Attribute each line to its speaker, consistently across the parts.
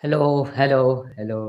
Speaker 1: Hello, hello, hello.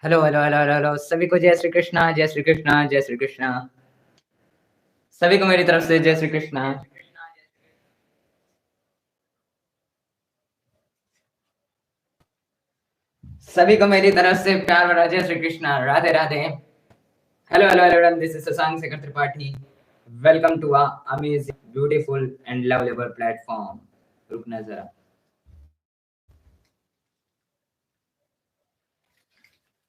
Speaker 1: Hello, hello, hello, hello, hello. सभी को जय श्री कृष्णा, जय श्री कृष्णा, जय श्री कृष्णा। सभी को मेरी तरफ से जय श्री कृष्णा। सभी को मेरी तरफ से प्यार भरा जय Shri Krishna. Radhe Radhe. Hello, hello, hello, hello. This is Shashank Shekhar Tripathi. Welcome to a amazing, beautiful and lovable platform. रुकना जरा।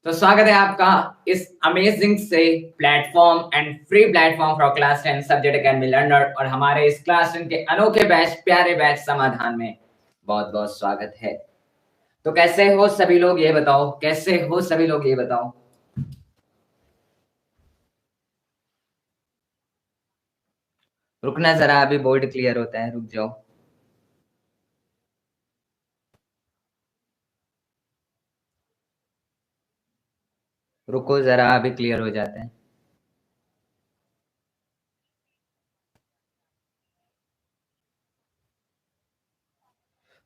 Speaker 1: तो स्वागत है आपका इस अमेजिंग से platform and free platform for class 10 subject academy learner और हमारे इस क्लास 10 के अनोखे बैच, प्यारे बैच समाधान में बहुत बहुत स्वागत है। तो कैसे हो सभी लोग ये बताओ, कैसे हो सभी लोग ये बताओ। रुकना जरा, अभी बोर्ड क्लियर होता है, रुक जाओ। रुको जरा, अभी क्लियर हो जाते हैं।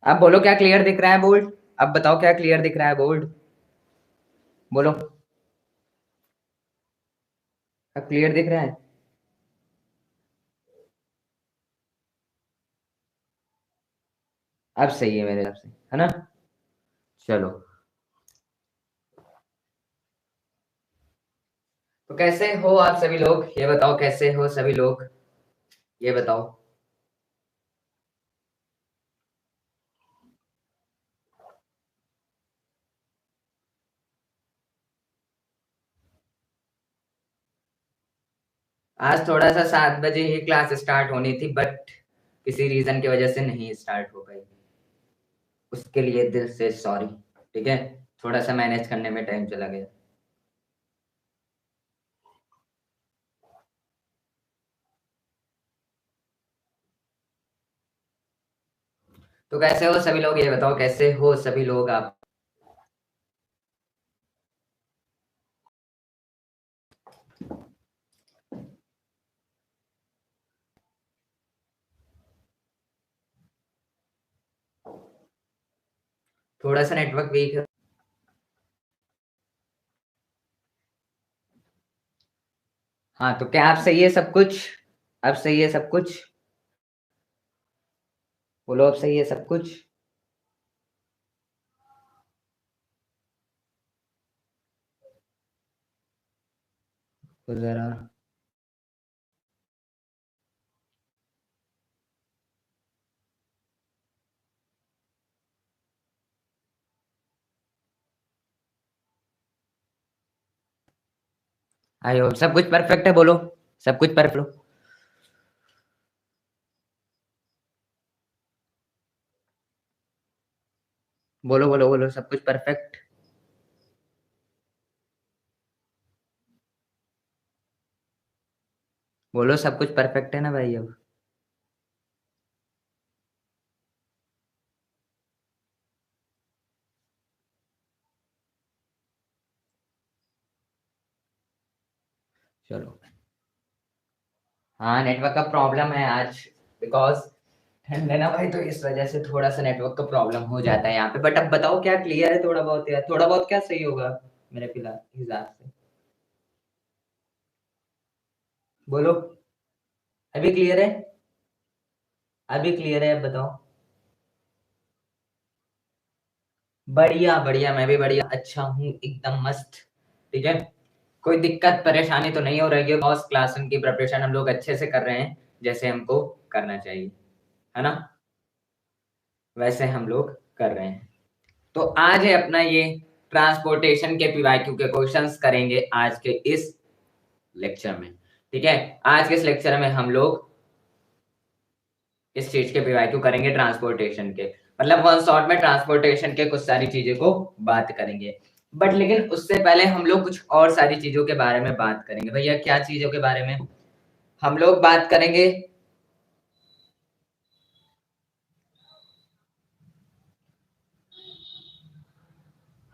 Speaker 1: अब बोलो क्या क्लियर दिख रहा है बोर्ड। अब बताओ क्या क्लियर दिख रहा है बोर्ड। बोलो। अब क्लियर दिख रहा है। अब सही है मेरे हिसाब से, है ना। चलो। तो कैसे हो आप सभी लोग ये बताओ, कैसे हो सभी लोग ये बताओ। आज थोड़ा सा 7 बजे ही क्लास स्टार्ट होनी थी, बट किसी रीजन की वजह से नहीं स्टार्ट हो पाई। उसके लिए दिल से सॉरी। ठीक है। थोड़ा सा मैनेज करने में टाइम चला गया। तो कैसे हो सभी लोग ये बताओ, कैसे हो सभी लोग आप। थोड़ा सा नेटवर्क वीक है। हाँ, तो क्या आप सही है सब कुछ। अब सही है सब कुछ। बोलो अब सही है सब कुछ। तो जरा। आई होप सब कुछ परफेक्ट है, बोलो। सब कुछ परफेक्ट। बोलो बोलो बोलो, सब कुछ परफेक्ट। बोलो सब कुछ परफेक्ट है ना भाई अब। चलो। हाँ, नेटवर्क का प्रॉब्लम है आज। बिकॉज ठंड है ना भाई, तो इस वजह से थोड़ा सा नेटवर्क का प्रॉब्लम हो जाता है यहाँ पे। बट अब बताओ क्या क्लियर है थोड़ा बहुत, या थोड़ा बहुत क्या सही होगा मेरे फिलहाल हिसाब से। बोलो, अभी क्लियर है? अभी क्लियर है, अब बताओ। बढ़िया बढ़िया, मैं भी बढ़िया अच्छा हूँ, एकदम मस्त। ठीक है, कोई दिक्कत परेशानी तो नहीं हो रही है। बॉस क्लास की प्रिपरेशन हम लोग अच्छे से कर रहे हैं, जैसे हमको करना चाहिए, है ना? वैसे हम लोग कर रहे हैं। तो आज है अपना ये ट्रांसपोर्टेशन के पीवाईक्यू के क्वेश्चंस करेंगे आज के इस लेक्चर में। ठीक है, आज के इस लेक्चर में हम लोग इस चीज के पीवाईक्यू करेंगे, ट्रांसपोर्टेशन के, मतलब वन शॉट में ट्रांसपोर्टेशन के कुछ सारी चीजों को बात करेंगे। बट लेकिन उससे पहले हम लोग कुछ और सारी चीजों के बारे में बात करेंगे। भैया क्या चीजों के बारे में हम लोग बात करेंगे?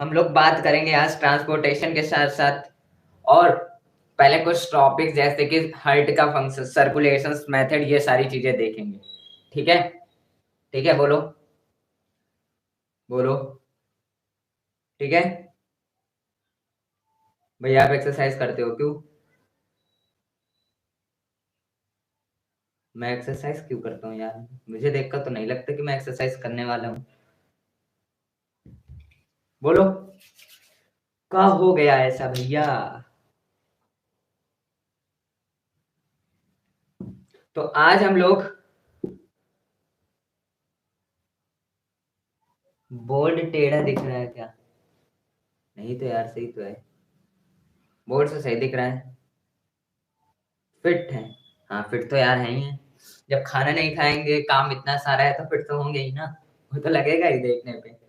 Speaker 1: हम लोग बात करेंगे आज ट्रांसपोर्टेशन के साथ साथ और पहले कुछ टॉपिक जैसे कि हर्ट का फंक्शन, सर्कुलेशन मेथड, ये सारी चीजें देखेंगे। ठीक है? ठीक है, बोलो बोलो। ठीक है भैया, आप एक्सरसाइज करते हो क्यों? मैं एक्सरसाइज क्यों करता हूँ यार? मुझे देखकर तो नहीं लगता कि मैं एक्सरसाइज करने वाला हूँ। बोलो, क्या हो गया ऐसा भैया? तो आज हम लोग बोर्ड टेढ़ा दिख रहा है क्या? नहीं तो यार, सही तो है, बोर्ड से सही दिख रहा है। फिट है? हाँ फिट तो यार है ही है। जब खाना नहीं खाएंगे, काम इतना सारा है, तो फिट तो होंगे ही ना, वो तो लगेगा ही देखने पे।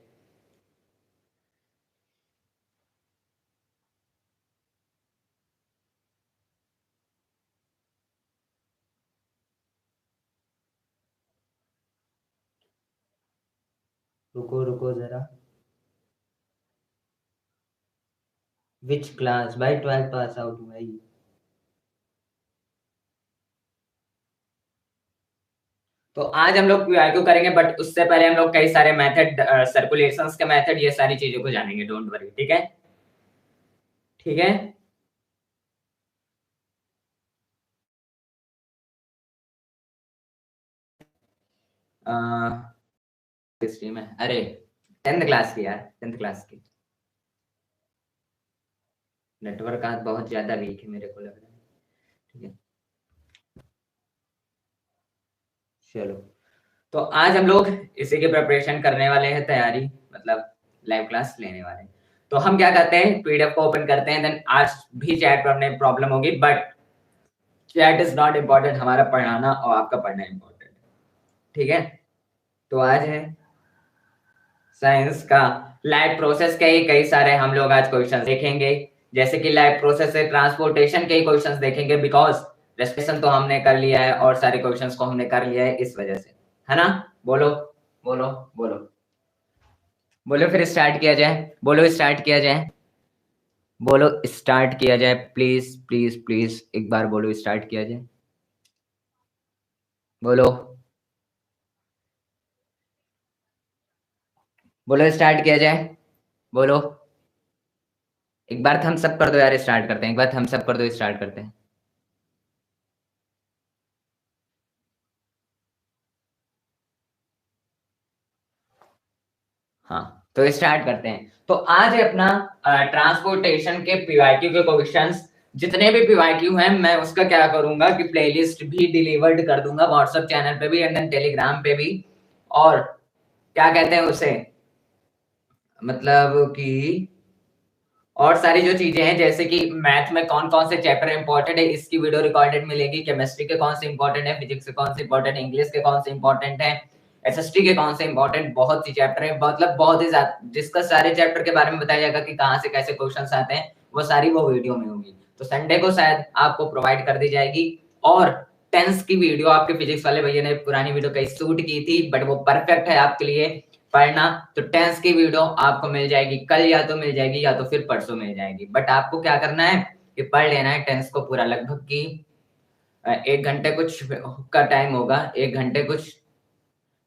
Speaker 1: रुको रुको जरा। विच क्लास भाई? 12th पास आउट भाई। तो आज हम लोग क्यों करेंगे, बट उससे पहले हम लोग कई सारे मेथड, सर्कुलेशंस के मेथड, ये सारी चीजों को जानेंगे, डोंट वरी। ठीक है? ठीक है। स्ट्रीम है, अरे 10th क्लास की यार, 10th क्लास की। नेटवर्क आज बहुत ज्यादा वीक है, मेरे को लग रहा है। ठीक है, चलो। तो आज हम लोग इसी की प्रिपरेशन करने वाले हैं, तैयारी, मतलब लाइव क्लास लेने वाले हैं। तो हम क्या करते हैं, पीडीएफ को ओपन करते हैं, देन आज भी चैट पढ़ने में प्रॉब्लम होगी, but chat is not important, हमारा पढ़ाना और आपका पढ़ना इम्पोर्टेंट। ठीक है? तो आज है साइंस का लाइव प्रोसेस के ही कई सारे हम लोग आज क्वेश्चन देखेंगे। जैसे कि लाइव प्रोसेस से ट्रांसपोर्टेशन के ही क्वेश्चंस देखेंगे, बिकॉज रेस्पिरेशन तो हमने कर लिया है और सारे क्वेश्चंस को हमने कर लिया है इस वजह से, है ना? बोलो बोलो बोलो। बोलो फिर स्टार्ट किया जाए, बोलो स्टार्ट किया जाए, बोलो स्टार्ट किया जाए, प्लीज प्लीज प्लीज एक बार बोलो स्टार्ट किया जाए, बोलो बोलो स्टार्ट किया जाए, बोलो। एक बार थम्स अप कर दो यार, स्टार्ट करते हैं, एक बार थम्स अप कर दो, स्टार्ट करते हैं। हाँ, तो स्टार्ट करते हैं। तो आज है अपना ट्रांसपोर्टेशन के पीवाईक्यू के क्वेश्चंस। जितने भी पीवाईक्यू हैं, मैं उसका क्या करूंगा कि प्लेलिस्ट भी डिलीवर्ड कर दूंगा व्हाट्सएप चैनल पे भी एंड देन टेलीग्राम पे भी। और क्या कहते हैं उसे, मतलब कि और सारी जो चीजें हैं, जैसे कि मैथ में कौन कौन से चैप्टर इंपॉर्टेंट है, इसकी वीडियो रिकॉर्डेड मिलेगी। केमिस्ट्री के कौन से इंपॉर्टेंट है, फिजिक्स के कौन से इंपॉर्टेंट है, इंग्लिश के कौन से इंपॉर्टेंट है, एसएसटी के कौन से इंपॉर्टेंट, बहुत सी चैप्टर है, मतलब बहुत ही ज्यादा, जिसका सारे चैप्टर के बारे में बताया जाएगा कि कहाँ से कैसे क्वेश्चंस आते हैं, वो सारी वो वीडियो में होगी। तो संडे को शायद आपको प्रोवाइड कर दी जाएगी। और टेंस की वीडियो आपके फिजिक्स वाले भैया ने पुरानी वीडियो कहीं शूट की थी, बट वो परफेक्ट है आपके लिए पढ़ना। तो टेंस की वीडियो आपको मिल जाएगी कल, या तो मिल जाएगी या तो फिर परसों मिल जाएगी। बट आपको क्या करना है कि पढ़ लेना है टेंस को पूरा, लगभग की 1 घंटे कुछ का टाइम होगा, 1 घंटे कुछ।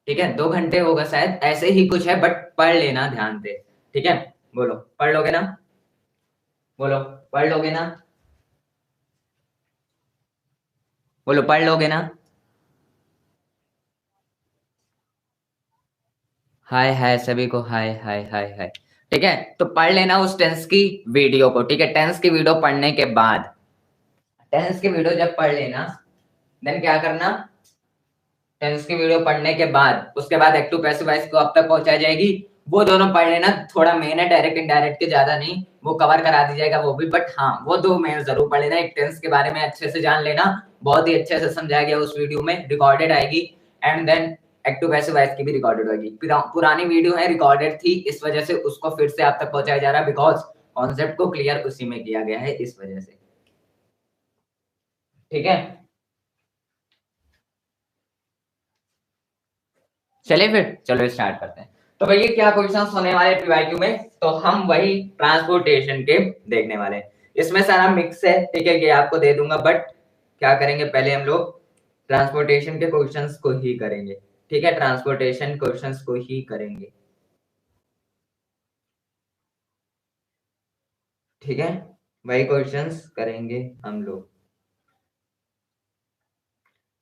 Speaker 1: ठीक है, 2 घंटे होगा शायद, ऐसे ही कुछ है, बट पढ़ लेना ध्यान से। ठीक है, बोलो पढ़ लोगे ना? बोलो पढ़ लोगे ना? बोलो पढ़ लोगे ना? हाय हाय सभी को, हाय हाय हाय हाय। ठीक है, तो पढ़ लेना उस टेंस की वीडियो को। ठीक है, टेंस की वीडियो पढ़ने के बाद, टेंस की वीडियो जब पढ़ लेना, देन क्या करना, टेंस की वीडियो पढ़ने के बाद उसके बाद एक्टिव पैसिव वॉइस को अब तक पहुंचाई जाएगी। वो दोनों पढ़ लेना, थोड़ा मेन है, डायरेक्ट इनडायरेक्ट के ज्यादा नहीं, वो कवर करा दी जाएगा वो भी, बट हाँ वो दो मेन जरूर पढ़ लेना। एक टेंस के बारे में अच्छे से जान लेना, बहुत ही अच्छे से समझाया गया उस वीडियो में, रिकॉर्डेड आएगी। And then active passive voice की भी रिकॉर्डेड होगी। पुरानी वीडियो है, रिकॉर्डेड थी, इस वजह से उसको फिर से आप तक पहुंचाया जा रहा है, बिकॉज कॉन्सेप्ट को क्लियर उसी में किया गया है, इस वजह से। ठीक है, चलिए फिर चलो स्टार्ट करते हैं। तो भैया क्या क्वेश्चंस होने वाले पीवाईक्यू में, तो हम वही ट्रांसपोर्टेशन के देखने वाले हैं। इसमें सारा मिक्स है, ठीक है, ये आपको दे दूंगा, बट क्या करेंगे, पहले हम लोग ट्रांसपोर्टेशन के क्वेश्चंस को ही करेंगे। ठीक है, ट्रांसपोर्टेशन क्वेश्चंस को ही करेंगे। ठीक है, वही क्वेश्चंस करेंगे हम लोग।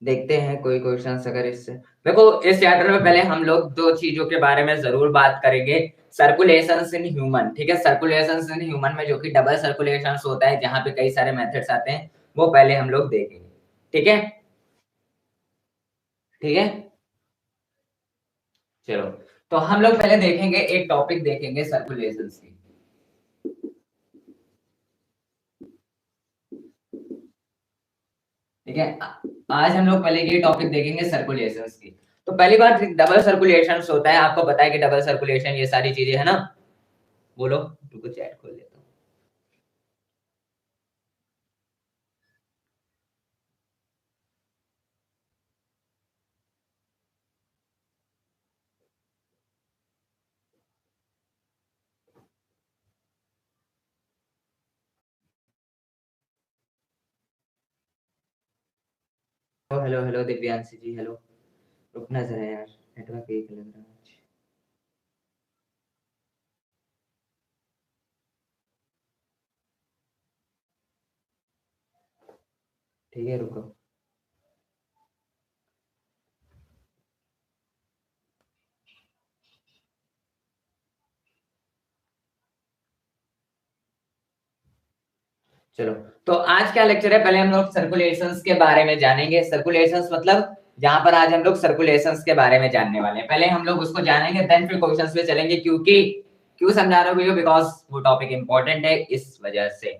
Speaker 1: देखते हैं कोई क्वेश्चंस अगर इससे, देखो इस चैप्टर में पहले हम लोग दो चीजों के बारे में जरूर बात करेंगे। सर्कुलेशंस इन ह्यूमन, ठीक है, सर्कुलेशंस इन ह्यूमन में जो कि डबल सर्कुलेशंस होता है, जहां पे कई सारे मेथड्स आते हैं, वो पहले हम लोग देखेंगे। ठीक है, ठीक है, चलो, तो हम लोग पहले देखेंगे, एक टॉपिक देखेंगे सर्कुलेशंस की। ठीक है, आज हम लोग पहले ये टॉपिक देखेंगे सर्कुलेशंस की। तो पहली बात, डबल सर्कुलेशन होता है, आपको पता है कि डबल सर्कुलेशन ये सारी चीजें है ना। बोलो, रुको चैट खोल लेता हूँ। हेलो हेलो दिव्यांशी जी, हेलो। रुकना जरा यार, नेटवर्क एक लग रहा है आज। ठीक है, रुको। चलो, तो आज क्या लेक्चर है, पहले हम लोग सर्कुलेशंस के बारे में जानेंगे। सर्कुलेशंस मतलब जहां पर आज हम लोग सर्कुलेशंस के बारे में जानने वाले हैं, पहले हम लोग उसको जानेंगे, देन फिर क्वेश्चंस पे चलेंगे। क्योंकि क्यों समझा रहा हूँ भैया, बिकॉज वो टॉपिक इंपॉर्टेंट है, इस वजह से।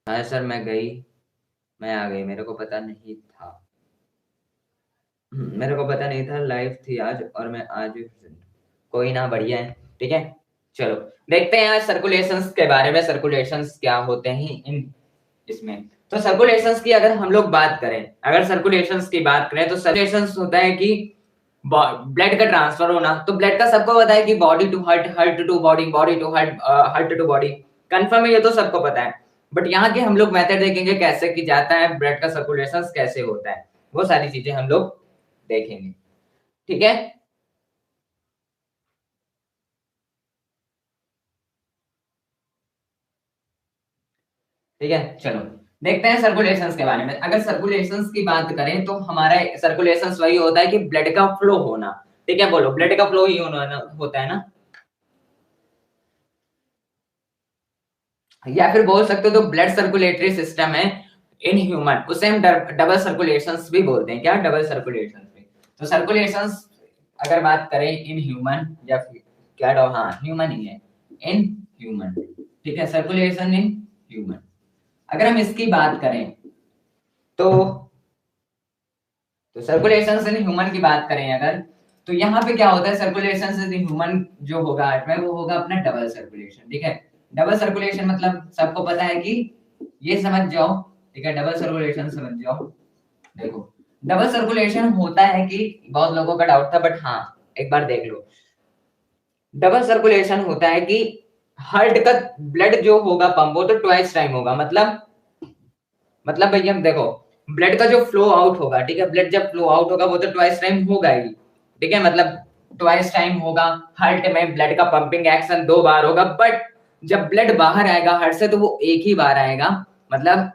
Speaker 1: हाँ सर, मैं आ गई, मेरे को पता नहीं था। मेरे को पता नहीं था लाइव थी आज, और मैं आज कोई ना, बढ़िया है। ठीक है, चलो देखते हैं आज सर्कुलेशंस के बारे में, सर्कुलेशंस क्या होते हैं इन इसमें। तो सर्कुलेशंस की अगर हम लोग बात करें, अगर सर्कुलेशंस की बात करें, तो सर्कुलेशंस होता है कि ब्लड का ट्रांसफर होना। तो ब्लड का सबको पता है कि body to heart, heart to body, body to heart, heart to body, confirm है, ये तो सबको पता है। बट यहाँ के हम लोग मेथड देखेंगे कैसे की जाता है, ब्लड का सर्कुलेशन कैसे होता है, वो सारी चीजें हम लोग देखेंगे। ठीक है, ठीक है, चलो देखते हैं सर्कुलेशंस के बारे में। अगर सर्कुलेशंस की बात करें, तो हमारा सर्कुलेशंस वही होता है कि ब्लड का फ्लो होना। ठीक है, बोलो, ब्लड का फ्लो ही होता है ना, या फिर बोल सकते हो तो ब्लड सर्कुलेटरी सिस्टम है इन ह्यूमन, उसे हम डबल सर्कुलेशंस भी बोलते हैं। क्या, डबल सर्कुलेशंस भी। तो सर्कुलेशंस अगर बात करें इन ह्यूमन, या फिर क्या, हाँ ह्यूमन ही है, इन ह्यूमन। ठीक है, सर्कुलेशन इन ह्यूमन। अगर हम इसकी बात करें, तो सर्कुलेशन इन ह्यूमन की बात करें अगर, तो यहाँ पे क्या होता है, सर्कुलेशन इन ह्यूमन जो होगा आर्ट में, वो होगा अपना डबल सर्कुलेशन। ठीक है, डबल सर्कुलेशन मतलब सबको पता है कि, ये समझ जाओ, ठीक है, डबल सर्कुलेशन समझ जाओ। देखो, डबल सर्कुलेशन होता है कि, बहुत लोगों का डाउट था, बट हाँ एक बार देख लो, डबल सर्कुलेशन होता है कि हार्ट का ब्लड जो होगा पंप, वो तो ट्वाइस टाइम होगा। मतलब भैया देखो, ब्लड का जो फ्लो आउट होगा, ठीक है, ब्लड जब फ्लो आउट होगा, वो तो ट्वाइस टाइम होगा ही। ठीक है, मतलब ट्वाइस टाइम होगा, हार्ट में ब्लड का पंपिंग एक्शन 2 बार होगा, बट जब ब्लड बाहर आएगा हार्ट से तो वो एक ही बार आएगा, मतलब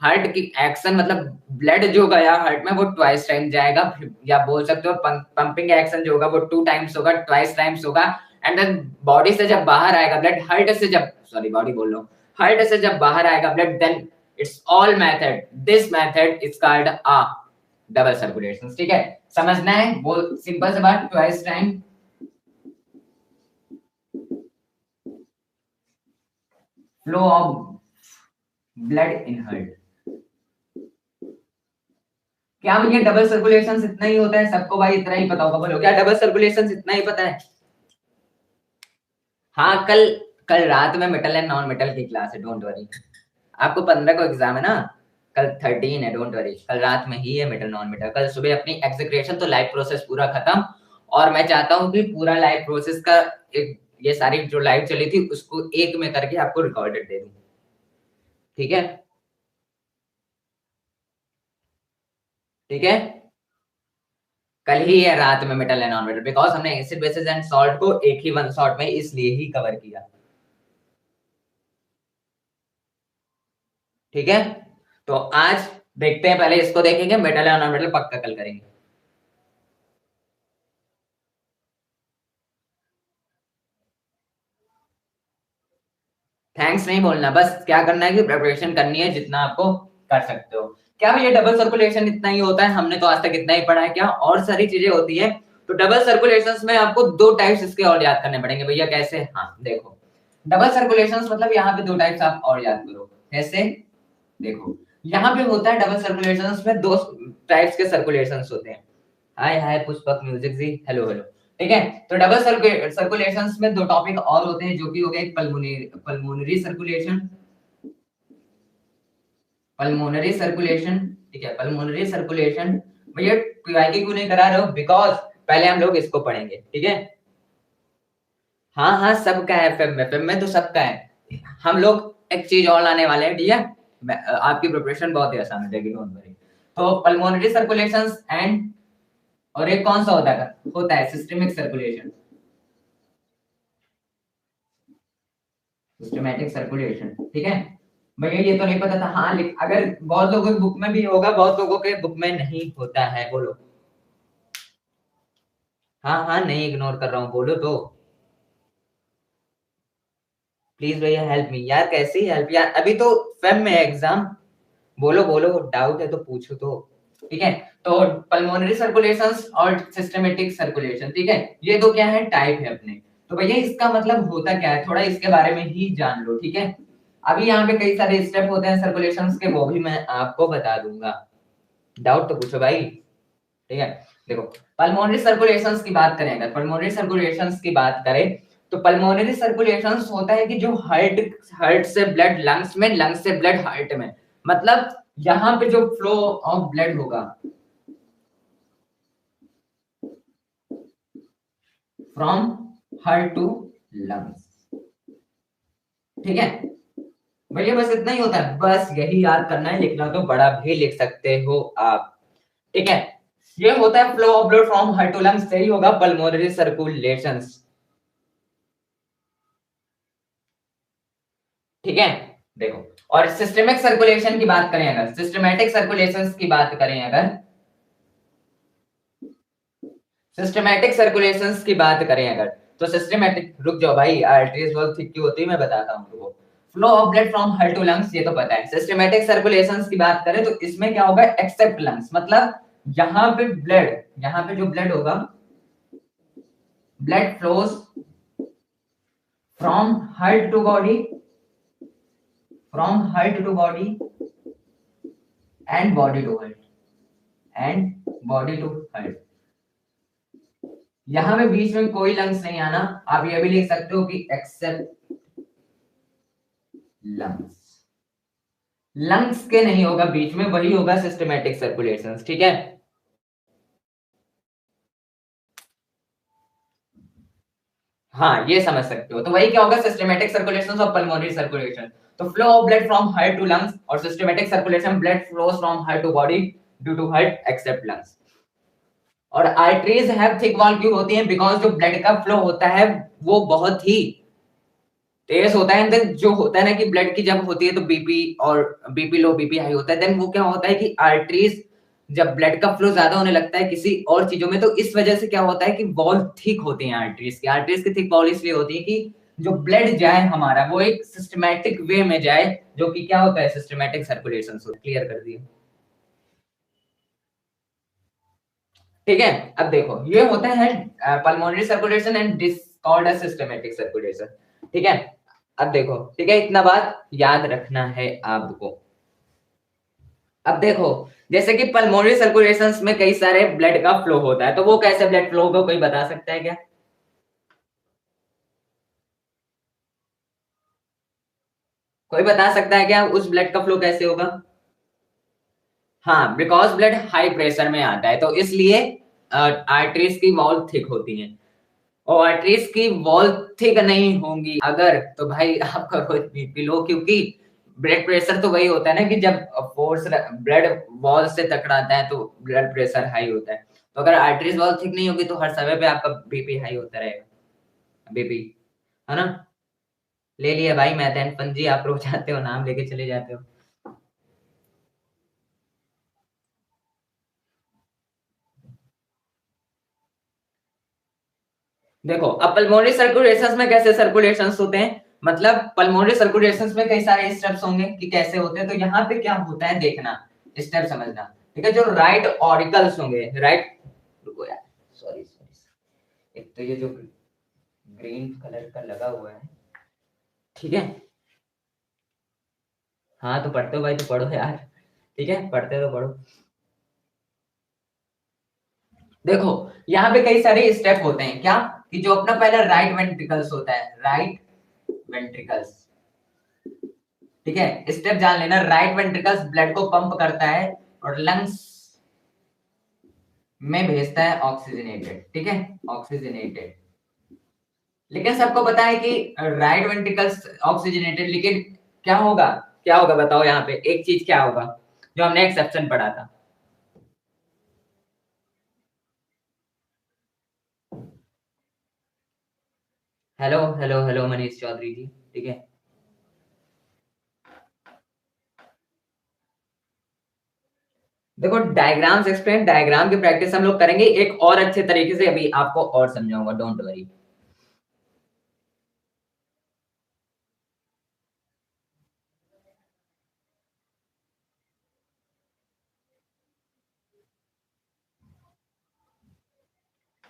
Speaker 1: हार्ट की एक्शन, मतलब ब्लड जो गया हार्ट में वो ट्वाइस टाइम जाएगा, या बोल सकते हो पंपिंग एक्शन जो होगा वो 2 टाइम्स होगा, ट्वाइस टाइम्स होगा। एंड देन बॉडी से जब बाहर आएगा ब्लड, हार्ट से जब, सॉरी बॉडी बोल रहा हूँ, हार्ट से जब बाहर आएगा blood, then it's all method, this method is called a double circulation. ठीक है, समझना है, वो सिंपल सी बात, twice time flow of blood in heart. क्या भैया डबल सर्कुलेशन इतना ही होता है? सबको भाई इतना ही पता होगा, बोलो क्या डबल सर्कुलेशन इतना ही पता है? हाँ, कल कल रात में मेटल एंड नॉन मेटल की क्लास है, डोंट वरी। आपको 15 को एग्जाम है ना, कल 13 है, डोंट वरी, कल रात में ही है मेटल नॉन मेटल। कल सुबह अपनी एग्जीक्यूशन, तो लाइव प्रोसेस पूरा खत्म, और मैं चाहता हूँ कि पूरा लाइव प्रोसेस का एक, ये सारी जो लाइव चली थी उसको एक में करके आपको रिकॉर्डेड दे दूं। ठीक है, ठीक है, कल ही है रात में metal and non metal, because हमने एसिड बेसिस एंड सॉल्ट को एक ही वन शॉट में इसलिए ही कवर किया। ठीक है, तो आज देखते हैं, पहले इसको देखेंगे, मेटल एंड नॉन मेटल पक्का कल करेंगे। थैंक्स नहीं बोलना, बस क्या करना है कि प्रिपरेशन करनी है जितना आपको कर सकते हो। क्या भैया डबल सर्कुलेशन इतना ही होता है? हमने तो आज तक इतना ही पढ़ा है, क्या और सारी चीजें होती है? तो डबल सर्कुलेशंस में आपको 2 टाइप्स इसके और याद करने पड़ेंगे भैया। कैसे? हाँ देखो, डबल सर्कुलेशंस मतलब यहाँ पे 2 टाइप्स आप और याद करो। कैसे? देखो, यहाँ पे होता है डबल सर्कुलेशंस में 2 टाइप्स के सर्कुलेशंस होते हैं। हाय हाय पुष्पक म्यूजिक जी, हेलो हेलो। ठीक है, तो डबल सर्कुलेशंस में 2 टॉपिक और होते हैं, जो कि हो गए पल्मोनरी सर्कुलेशन, पल्मोनरी सर्कुलेशन। ठीक है, पल्मोनरी सर्कुलेशन। भैया पीवाईक्यू क्यों नहीं करा रहे हो? बिकॉज पहले हम लोग इसको पढ़ेंगे। ठीक है, हाँ हाँ सबका है, फेम में तो सबका है। हम लोग एक चीज और लाने वाले हैं, ठीक है, आपकी प्रिपरेशन बहुत ही आसान हो जाएगी, डोंट वरी। तो पल्मोनरी सर्कुलेशंस एंड, और एक कौन सा होता है सिस्टेमिक सर्कुलेशन, सिस्टमैटिक सर्कुलेशन। ठीक है, भैया ये तो नहीं पता था। हाँ, अगर बहुत लोगों की बुक में भी होगा, बहुत लोगों के बुक में नहीं होता है, बोलो। हाँ हाँ, नहीं इग्नोर कर रहा हूँ, बोलो तो। प्लीज भैया हेल्प मी यार, कैसे ही हेल्प यार, अभी तो फेम में है एग्जाम। बोलो बोलो, डाउट है तो पूछो तो। ठीक है, तो पल्मोनरी सर्कुलेशंस और सिस्टमेटिक सर्कुलेशन, ठीक है, ये दो क्या है, टाइप है अपने। तो भैया इसका मतलब होता क्या है, थोड़ा इसके बारे में ही जान लो। ठीक है, अभी यहाँ पे कई सारे स्टेप होते हैं सर्कुलेशंस के, वो भी मैं आपको बता दूंगा। डाउट तो पूछो भाई। ठीक है, देखो, पल्मोनरी सर्कुलेशंस की बात करें, अगर पल्मोनरी सर्कुलेशंस की बात करें, तो पल्मोनरी सर्कुलेशंस होता है कि जो हार्ट हार्ट से ब्लड लंग्स में, लंग्स से ब्लड हार्ट में, मतलब यहाँ पे जो फ्लो ऑफ ब्लड होगा फ्रॉम हार्ट टू लंग्स। ठीक है भैया, बस इतना ही होता है, बस यही याद करना है, लिखना तो बड़ा भी लिख सकते हो आप। ठीक है, ये होता है flow of blood from heart to lungs, सही होगा पल्मोनरी सर्कुलेशंस। ठीक है, देखो, और सिस्टमिक सर्कुलेशन की बात करें अगर, सिस्टमैटिक सर्कुलेशंस की बात करें अगर, सिस्टमैटिक सर्कुलेशंस की बात करें अगर, तो सिस्टमैटिक, रुक जाओ भाई, आर्टरीज बहुत थिक क्यों होती है मैं बताता हूँ तुमको। Flow of blood from heart to lungs ये तो पता है। सिस्टमैटिक सर्कुलेशंस की बात करें तो इसमें क्या होगा, एक्सेप्ट लंग्स, मतलब यहाँ पे ब्लड, यहाँ पे जो ब्लड होगा, blood flows from heart to body, from heart to body and body to heart, and body to heart. यहां पे बीच में कोई लंग्स नहीं आना, आप ये भी लिख सकते हो कि एक्सेप्ट लंग्स, लंग्स के नहीं होगा बीच में, वही होगा सिस्टमैटिक सर्कुलेशंस। ठीक है, हाँ ये समझ सकते हो, तो वही क्या होगा, सिस्टमैटिक सर्कुलेशंस और पल्मोनरी सर्कुलेशन। तो flow of blood from heart to lungs, और systematic circulation, blood flows from heart to body due to heart except lungs. और आर्टरीज हैव थिक वॉल क्यों होती हैं, बिकॉज जो ब्लड का फ्लो होता है वो बहुत ही तेज होता है, देन जो होता है ना कि ब्लड की जब होती है तो बीपी और बीपी लो बीपी हाई होता है, देन वो क्या होता है कि आर्टरीज जब ब्लड का फ्लो ज्यादा होने लगता है किसी और चीजों में, तो इस वजह से क्या होता है कि वॉल थिक होती है आर्टरीज की थिक वॉल इसलिए होती है कि जो ब्लड जाए हमारा वो एक सिस्टमैटिक वे में जाए, जो कि क्या होता है सिस्टमैटिक सर्कुलेशन। क्लियर कर दिया, ठीक है। अब देखो ये होता है pulmonary circulation and this called as systematic circulation, ठीक है। अब देखो, ठीक है, इतना बात याद रखना है आपको। अब देखो, जैसे कि पल्मोनरी सर्कुलेशंस में कई सारे ब्लड का फ्लो होता है, तो वो कैसे ब्लड फ्लो होगा, कोई बता सकता है क्या? कोई बता सकता है क्या उस ब्लड का फ्लो कैसे होगा? हाँ, बिकॉज ब्लड हाई प्रेशर में आता है, तो इसलिए आर्टरीज की वॉल थिक होती है। और आर्टरीज की वॉल थिक नहीं होंगी अगर, तो भाई आपका कोई बीपी लो, क्योंकि ब्लड प्रेशर तो वही होता है ना कि जब फोर्स ब्लड वॉल से टकराता है तो ब्लड प्रेशर हाई होता है। तो अगर आर्टरीज वॉल थिक नहीं होगी तो हर समय पे आपका बीपी हाई होता रहेगा, बीपी, है ना। ले लिया भाई, मैथ एंड पंजी आप लोग जाते हो, नाम लेके चले जाते हो। देखो, अब पल्मोनरी सर्कुलेशंस में कैसे सर्कुलेशंस होते हैं, मतलब पल्मोनरी सर्कुलेशंस में कई सारे स्टेप्स होंगे कि कैसे होते हैं, तो यहाँ पे क्या होता है देखना, स्टेप समझना, ठीक है। जो राइट ऑरिकल्स होंगे, राइट, रुको यार, सॉरी सॉरी, एक तो ये जो ग्रीन कलर का लगा हुआ है, ठीक है। हाँ तो पढ़ते हो भाई तो पढ़ो यार, ठीक है, पढ़ते हो तो पढ़ो। देखो, यहाँ पे कई सारे स्टेप होते हैं, क्या कि जो अपना पहला राइट वेंट्रिकल्स होता है, राइट वेंट्रिकल्स, ठीक है, स्टेप जान लेना। राइट वेंट्रिकल्स ब्लड को पंप करता है और लंग्स में भेजता है ऑक्सीजनेटेड, ठीक है, ऑक्सीजनेटेड। लेकिन सबको पता है कि राइट वेंट्रिकल्स ऑक्सीजनेटेड, लेकिन क्या होगा, क्या होगा बताओ, यहाँ पे एक चीज क्या होगा जो हमने एक्सेप्शन पढ़ा था। Hello hello hello Manish Chaudhary ji, ठीक है। देखो, डायग्राम्स एक्सप्लेन, डायग्राम की प्रैक्टिस हम लोग करेंगे एक और अच्छे तरीके से, अभी आपको और समझाऊंगा, डोंट वरी।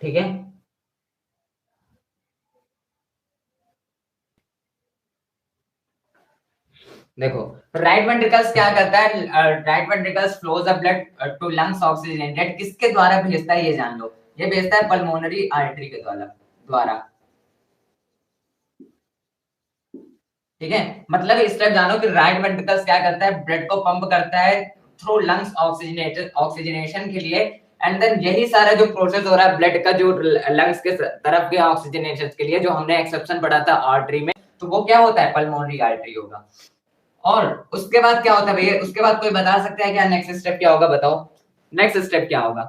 Speaker 1: ठीक है, देखो, राइट वेंट्रिकल्स क्या करता है, right ventricles flows the blood to lungs oxygenated, किसके द्वारा भेजता है ये जान लो, ये भेजता है पल्मोनरी आर्टरी के द्वारा द्वारा, ठीक है। मतलब इस टाइप जानो कि राइट वेंट्रिकल्स क्या करता है, ब्लड को पंप करता है थ्रू लंग्स ऑक्सीजनेटेड, ऑक्सीजनेशन के लिए, एंड देन यही सारा जो प्रोसेस हो रहा है ब्लड का जो लंग्स के तरफ के ऑक्सीजनेशन के लिए, जो हमने एक्सेप्शन पढ़ा था आर्टरी में, तो वो क्या होता है पल्मोनरी आर्टरी होगा। और उसके बाद क्या होता है भैया, उसके बाद कोई बता सकता है क्या नेक्स्ट स्टेप क्या होगा, बताओ नेक्स्ट स्टेप क्या होगा।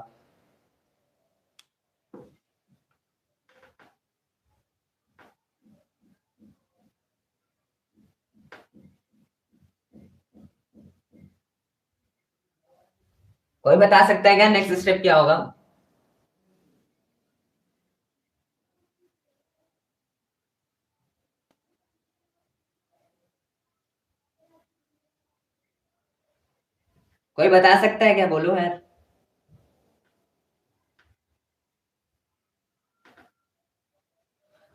Speaker 1: कोई बता सकता है क्या नेक्स्ट स्टेप क्या होगा? कोई बता सकता है क्या, बोलो यार।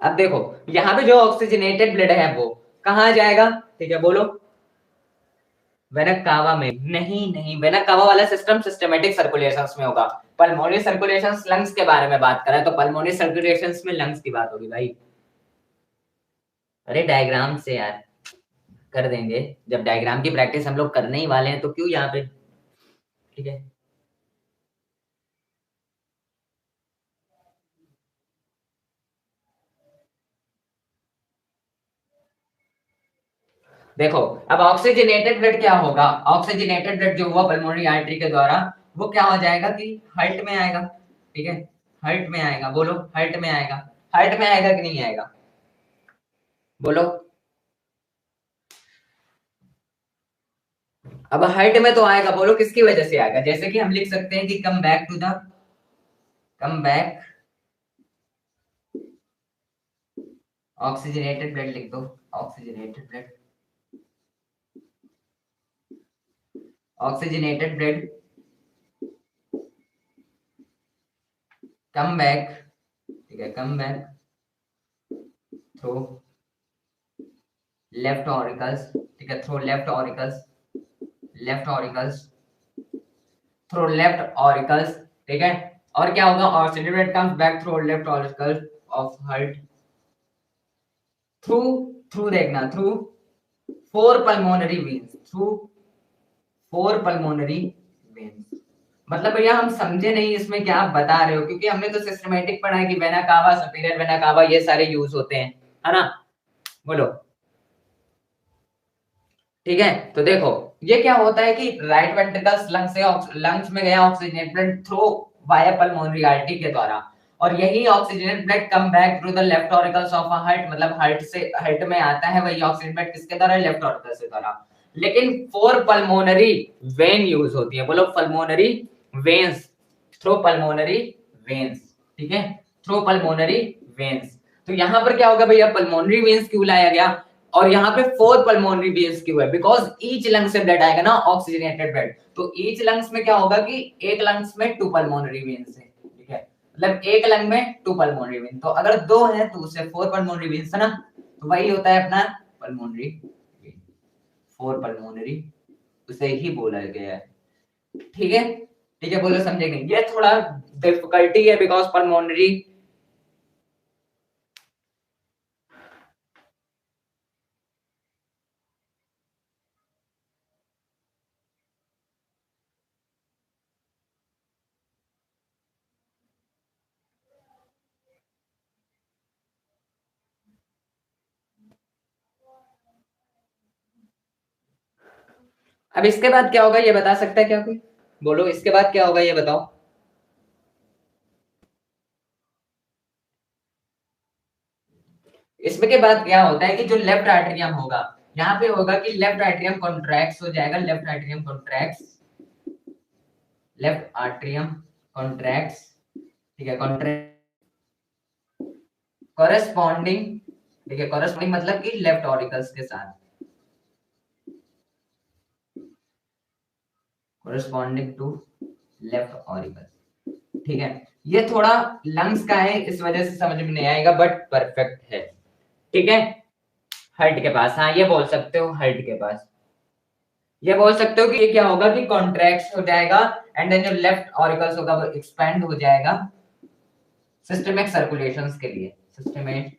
Speaker 1: अब देखो, यहाँ पे जो ऑक्सीजनेटेड ब्लड है वो कहाँ जाएगा, ठीक है, बोलो। वेना कावा में नहीं, नहीं, वेना कावा वाला सिस्टम सिस्टमेटिक सर्कुलेशंस में होगा। पल्मोनरी सर्कुलेशंस लंग्स के बारे में बात कर रहा है, तो पल्मोनरी सर्कुलेशंस में लंग्स की बात होगी भाई। अरे डायग्राम से यार कर देंगे, जब डायग्राम की प्रैक्टिस हम लोग करने ही वाले हैं तो क्यों यहाँ पे, ठीक है। देखो, अब ऑक्सीजनेटेड ब्लड क्या होगा, ऑक्सीजनेटेड ब्लड जो हुआ पल्मोनरी आर्टरी के द्वारा, वो क्या हो जाएगा कि हार्ट में आएगा, ठीक है, हार्ट में आएगा, बोलो हार्ट में आएगा, हार्ट में आएगा कि नहीं आएगा, बोलो। अब हर्ट में तो आएगा, बोलो किसकी वजह से आएगा? जैसे कि हम लिख सकते हैं कि come back to the, come back oxygenated blood लिख दो, oxygenated blood, oxygenated blood come back, ठीक है, come back through left auricles, ठीक है, through left auricles, left auricles, through left auricles, ठीक है। और क्या होगा? Oxygen blood comes back through left auricle of heart, through, through देखना, through four pulmonary veins, through four pulmonary veins. मतलब भैया हम समझे नहीं इसमें क्या आप बता रहे हो, क्योंकि हमने तो सिस्टमैटिक पढ़ा है कि vena cava, superior vena cava, ये सारे यूज होते हैं, है ना? बोलो, ठीक है। तो देखो ये क्या होता है कि राइट वेंट्रिकल्स लंग्स से लंग्स में गया oxygenated blood through via pulmonary artery के द्वारा, और यही oxygenated blood come back through the left auricles of heart, मतलब हार्ट से, हार्ट में आता है वही ऑक्सीजन ब्लड किसके द्वारा? लेफ्ट ऑरिकल्स के द्वारा। लेकिन फोर पल्मोनरी वेन यूज होती है, बोलो pulmonary veins, through pulmonary veins, ठीक है, थ्रू पल्मोनरी वेन्स। तो यहां पर क्या होगा भैया? पल्मोनरी वेन्स क्यों लाया गया और यहाँ पे फोर पल्मोनरी वेन्स क्यों है? बिकॉज ईच लंग से ब्लड आएगा ना, ऑक्सीजनेटेड ब्लड, तो ईच लंग्स में क्या होगा कि एक लंग्स में टू पल्मोनरी वेन्स है, ठीक है, मतलब एक लंग में टू पल्मोनरी वेन, तो अगर दो है तो उससे फोर पल्मोनरी वेन्स है ना, तो वही होता है अपना पल्मोनरी वेन, फोर पल्मोनरी, उसे ही बोला गया है, ठीक है, ठीक है, बोलो समझेंगे? ये थोड़ा डिफिकल्टी है बिकॉज पल्मोनरी, अब इसके बाद क्या होगा ये बता सकता है क्या कोई? बोलो इसके बाद क्या होगा ये बताओ। इसमें के बाद क्या होता है कि जो लेफ्ट आर्टेरियम होगा, यहाँ पे होगा कि लेफ्ट आर्टेरियम कॉन्ट्रैक्ट्स हो जाएगा, लेफ्ट आर्टेरियम कॉन्ट्रैक्ट्स, लेफ्ट आर्टेरियम कॉन्ट्रैक्ट्स, ठीक है, कॉन्ट्रैक्ट कॉरेस्पॉन्डिंग, ठीक है, कॉरेस्पॉन्डिंग मतलब कि लेफ्ट ऑरिकल्स के साथ, कॉरेस्पॉन्डिंग टू लेफ्ट ऑरिकल, ठीक है। ये थोड़ा लंग्स का है इस वजह से समझ में नहीं आएगा, बट परफेक्ट है, ठीक है। हार्ट के पास, हाँ ये बोल सकते हो, हार्ट के पास ये बोल सकते हो कि ये क्या होगा कि कॉन्ट्रैक्ट हो जाएगा, एंड देन जो लेफ्ट ऑरिकल्स होगा वो एक्सपैंड हो जाएगा सिस्टमिक सर्कुलेशंस के लिए, सिस्टमिक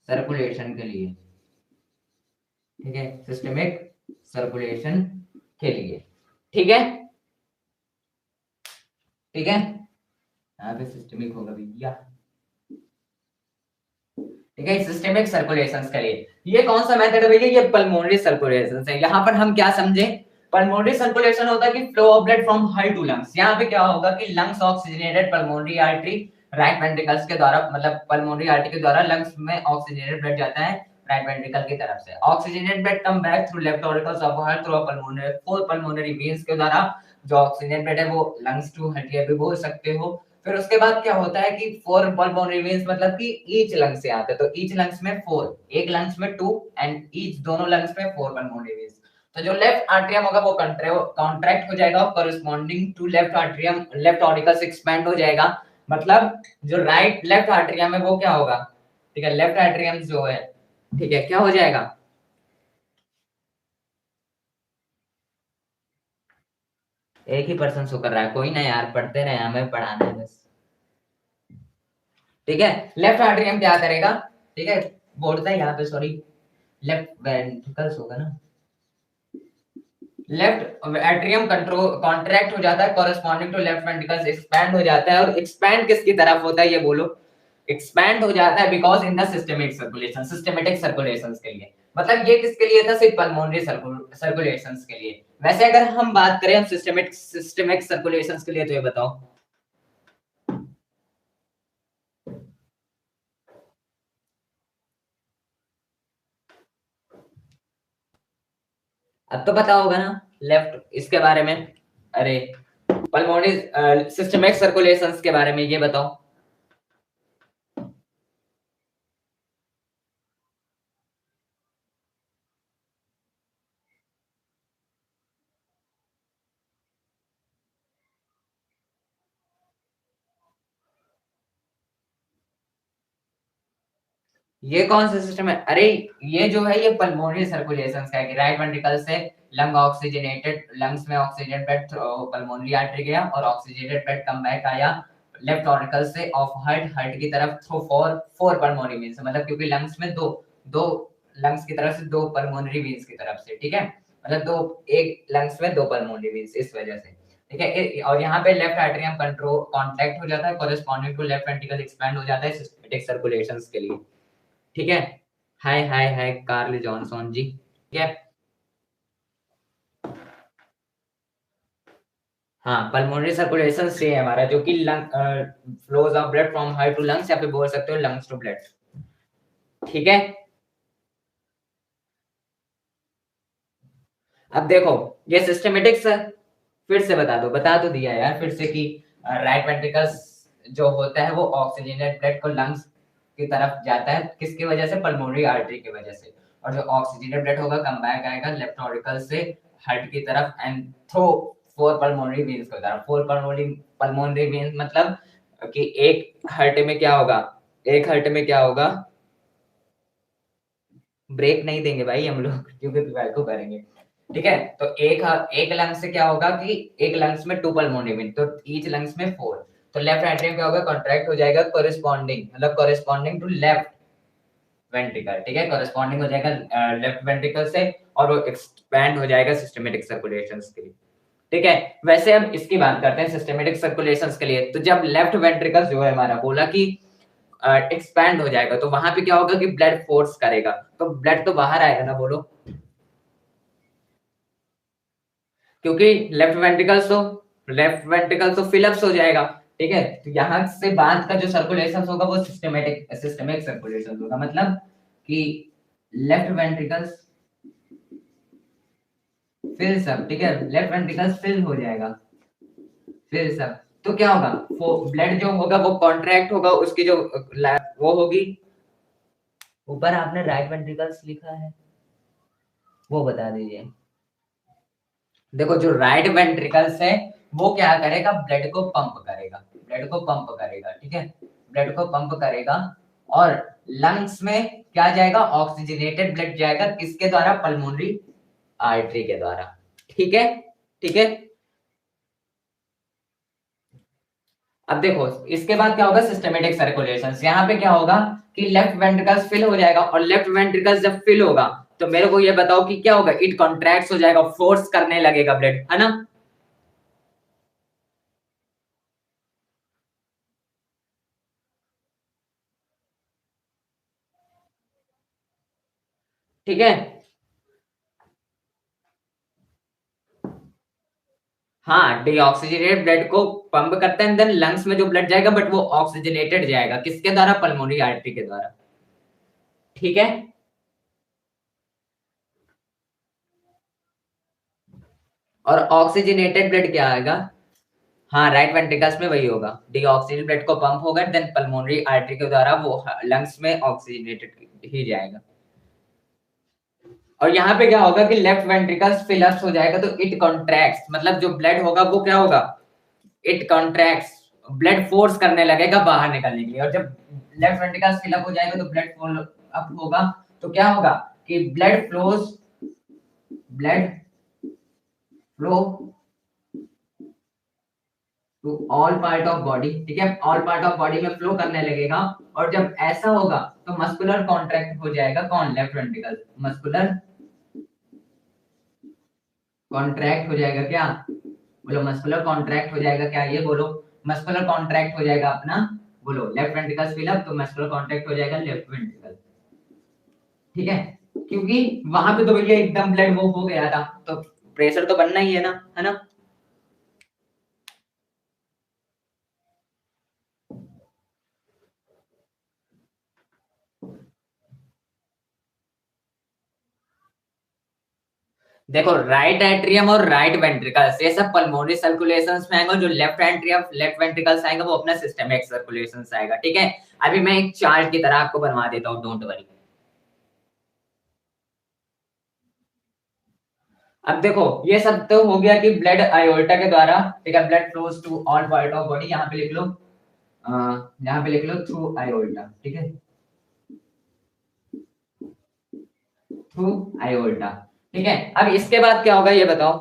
Speaker 1: सर्कुलेशन के लिए, ठीक है, सिस्टमिक सर्कुलेशन के लिए, ठीक है, ठीक है, यहाँ पे सिस्टमिक होगा भैया, ठीक है, सिस्टमिक सर्कुलेशंस के लिए। ये कौन सा मेथड है भैया? ये पल्मोनरी सर्कुलेशन है। यहाँ पर हम क्या समझे? पल्मोनरी सर्कुलेशन होता है कि flow of blood from heart to lungs. यहाँ पे क्या होगा कि lungs oxygenated pulmonary artery right ventricles के द्वारा, मतलब पल्मोनरी आर्टरी के द्वारा लंग्स में ऑक्सीजनेटेड ब्लड जाता है राइट वेंट्रिकल की तरफ से, oxygenated blood come back through left auricles of heart through pulmonary, four pulmonary veins के द्वारा जो ऑक्सीजन ब्लड है वो लंग्स टू हार्ट, ये भी बोल सकते हो। फिर उसके बाद क्या होता है कि फोर पल्मोनरी वेन्स मतलब कि ईच लंग से आते हैं, तो ईच लंग्स में फोर, एक लंग्स में टू, एंड ईच दोनों लंग्स में फोर पल्मोनरी वेन्स। तो जो लेफ्ट आर्टरियम होगा वो कॉन्ट्रैक्ट हो जाएगा, corresponding to left atrium left auricles expand हो जाएगा, मतलब जो राइट लेफ्ट आर्टरियम है वो क्या होगा, ठीक है, लेफ्ट आर्टरियम जो है, ठीक है, क्या हो जाएगा? एक ही पर्सन शो कर रहा है, कोई ना यार, पढ़ते रहे, हमें पढ़ाना है बस, ठीक है। लेफ्ट आर्टरियम क्या करेगा, ठीक है, बोलता है यहाँ पे, सॉरी, लेफ्ट वेंट्रिकल्स होगा ना, लेफ्ट एट्रियम कंट्रोल कॉन्ट्रैक्ट हो जाता है, corresponding to left ventricles expand हो जाता है, और एक्सपैंड किसकी तरफ होता है ये बोलो? एक्सपैंड हो जाता है because in the systemic circulation, systematic circulations के लिए, मतलब ये किसके लिए था? सिर्फ पल्मोनरी सर्कुलेशंस के लिए। वैसे अगर हम बात करें हम सिस्टमिक सर्कुलेशंस के लिए, तो ये बताओ। अब तो पता होगा ना लेफ्ट इसके बारे में। अरे पल्मोनरी सिस्टमिक सर्कुलेशंस के बारे में ये बताओ। ये कौन सा सिस्टम है? अरे ये जो है ये पल्मोनरी सर्कुलेशन का है कि राइट वेंट्रिकल से लंग ऑक्सीजनेटेड, लंग्स में ऑक्सीजन ब्लड पल्मोनरी आर्टरी गया और ऑक्सीजनेटेड ब्लड कम बैक आया लेफ्ट ऑरिकल से ऑफ हार्ट, हार्ट की तरफ थ्रू फोर पल्मोनरी वीन्स, मतलब क्योंकि लंग्स में दो दो लंग्स की तरफ से दो पल्मोनरी वीन्स की तरफ से, ठीक है, मतलब दो, एक लंग्स में दो पल्मोनरी वीन्स, इस वजह से, ठीक है। और यहाँ पे लेफ्ट आर्टरियम कंट्रोल कॉन्ट्रैक्ट हो जाता है, corresponding to left ventricle expand हो जाता है सिस्टमैटिक सर्कुलेशंस के लिए, ठीक है। हाय हाय हाय कार्ल जॉनसन जी, ठीक है। हाँ, पल्मोनरी सर्कुलेशन से है हमारा, जो कि lung flows of blood from heart to lungs, या फिर बोल सकते हो लंग्स टू ब्लड, ठीक है। अब देखो ये सिस्टमेटिक्स, फिर से बता तो दिया यार फिर से कि राइट वेंट्रिकल्स जो होता है वो ऑक्सीजनेटेड ब्लड को लंग्स की तरफ जाता है, किसकी वजह से? पल्मोनरी आर्टरी की वजह से। और जो ऑक्सीजनेटेड ब्लड होगा कम बैक आएगा लेफ्ट ऑरिकल से हार्ट की तरफ and through four pulmonary veins की तरफ। फोर पल्मोनरी वेन्स मतलब कि एक हार्ट में क्या होगा, एक हार्ट में क्या होगा, ब्रेक नहीं देंगे भाई हम लोग क्योंकि को करेंगे, ठीक है। तो एक लंग्स से क्या होगा कि एक लंग्स में टू पल्मोनरी वेन, तो ईच लंग्स में फोर। तो लेफ्ट एट्रियम क्या होगा, कॉन्ट्रैक्ट हो जाएगा कोरिस्पॉन्डिंग, मतलब कोरिस्पॉन्डिंग टू लेफ्ट वेंट्रिकल, ठीक है, कोरिस्पॉन्डिंग हो जाएगा लेफ्ट वेंट्रिकल से, और वो एक्सपैंड हो जाएगा सिस्टमेटिक सर्कुलेशंस के लिए, ठीक है। वैसे अब इसकी बात करते हैं सिस्टमेटिक सर्कुलेशंस के लिए। तो जब लेफ्ट वेंट्रिकल जो है हमारा बोला कि एक्सपैंड हो जाएगा, तो वहां पे क्या होगा कि ब्लड फोर्स करेगा, तो ब्लड तो बाहर आएगा ना, बोलो, क्योंकि लेफ्ट वेंट्रिकल तो फिलअप्स हो जाएगा, ठीक है। तो यहां से बाद का जो सर्कुलेशन होगा वो सिस्टमिक सर्कुलेशन होगा, मतलब कि लेफ्ट वेंट्रिकल फिल सब, ठीक है, लेफ्ट वेंट्रिकल फिल हो जाएगा, फिल सब। तो क्या होगा, वो ब्लड जो होगा वो कॉन्ट्रैक्ट होगा, उसकी जो वो होगी, ऊपर आपने राइट वेंट्रिकल्स लिखा है वो बता दीजिए। देखो जो राइट वेंट्रिकल्स है वो क्या करेगा, ब्लड को पंप करेगा, ब्लड को पंप करेगा, ठीक है, ब्लड को पंप करेगा। और लंग्स में क्या जाएगा, ऑक्सीजनेटेड ब्लड जाएगा, किसके द्वारा? पल्मोनरी आर्टरी के द्वारा, ठीक है, ठीक है। अब देखो इसके बाद क्या होगा, सिस्टमेटिक सर्कुलेशन। यहाँ पे क्या होगा कि लेफ्ट वेंट्रिकल्स फिल हो जाएगा, और लेफ्ट वेंट्रिकल्स जब फिल होगा तो मेरे को ये बताओ कि क्या होगा, इट कॉन्ट्रैक्ट हो जाएगा, फोर्स करने लगेगा ब्लड, है ना। ठीक है, हाँ, डीऑक्सीजनेटेड ब्लड को पंप करता है, देन लंग्स में जो ब्लड जाएगा बट वो ऑक्सीजनेटेड जाएगा, किसके द्वारा? पल्मोनरी आर्टरी के द्वारा, ठीक है। और ऑक्सीजनेटेड ब्लड क्या आएगा, हाँ, राइट वेंट्रिकल्स में वही होगा, डीऑक्सीजन ब्लड को पंप होगा, देन पल्मोनरी आर्टरी के द्वारा वो लंग्स में ऑक्सीजनेटेड ही जाएगा। और यहाँ पे क्या होगा कि लेफ्ट वेंट्रिकल्स फिलअप्स हो जाएगा, तो इट कॉन्ट्रैक्ट्स, मतलब जो ब्लड होगा वो क्या होगा, इट कॉन्ट्रैक्ट्स, ब्लड फोर्स करने लगेगा बाहर निकलने के लिए। और जब लेफ्ट वेंट्रिकल फिल अप हो जाएगा तो ब्लड फ्लो अप होगा, तो क्या होगा कि blood flow to all part of body, ठीक है, ऑल पार्ट ऑफ बॉडी में फ्लो करने लगेगा। और जब ऐसा होगा तो मस्कुलर कॉन्ट्रैक्ट हो जाएगा, कौन? लेफ्ट वेंट्रिकल, मस्कुलर कॉन्ट्रैक्ट हो जाएगा, क्या बोलो, मस्कुलर कॉन्ट्रैक्ट हो जाएगा, क्या ये बोलो, मस्कुलर कॉन्ट्रैक्ट हो जाएगा अपना, बोलो, लेफ्ट वेंट्रिकल फिल अप, तो मस्कुलर कॉन्ट्रैक्ट हो जाएगा लेफ्ट वेंट्रिकल, ठीक है। क्योंकि वहां पे तो भैया एकदम ब्लड वो हो गया था, तो प्रेशर तो बनना ही है ना, है ना। देखो राइट एट्रियम और राइट वेंट्रिकल्स ये सब पल्मोनरी सर्कुलेशंस में आएंगे, जो लेफ्ट एट्रियम लेफ्ट वेंट्रिकल्स आएंगे वो अपना सिस्टमिक सर्कुलेशंस आएगा। ठीक है, अभी मैं एक चार्ट की तरह आपको बनवा देता हूँ, डोंट वरी। अब देखो ये सब तो हो गया कि ब्लड आयोल्टा के द्वारा, ठीक है, blood flows to all part of body, यहाँ पे लिख लो, यहाँ पे लिख लो थ्रू आयोल्टा, ठीक है, थ्रू आयोल्टा। ठीक है, अब इसके बाद क्या होगा ये बताओ।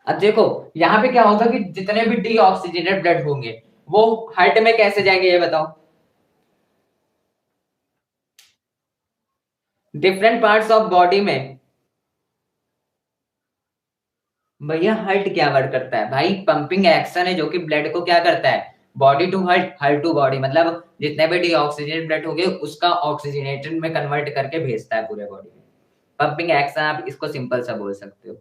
Speaker 1: अब देखो यहाँ पे क्या होगा कि जितने भी डीऑक्सीजेनेटेड ब्लड होंगे वो हार्ट में कैसे जाएंगे ये बताओ। डिफरेंट पार्ट्स ऑफ बॉडी में। भैया हार्ट क्या वर्क करता है भाई, पंपिंग एक्शन है जो कि ब्लड को क्या करता है, body to heart, heart to body, मतलब जितने भी डीऑक्सीजेनेटेड ब्लड होंगे उसका ऑक्सीजनेटेड में कन्वर्ट करके भेजता है पूरे बॉडी में। पंपिंग एक्शन आप इसको सिंपल सा बोल सकते हो।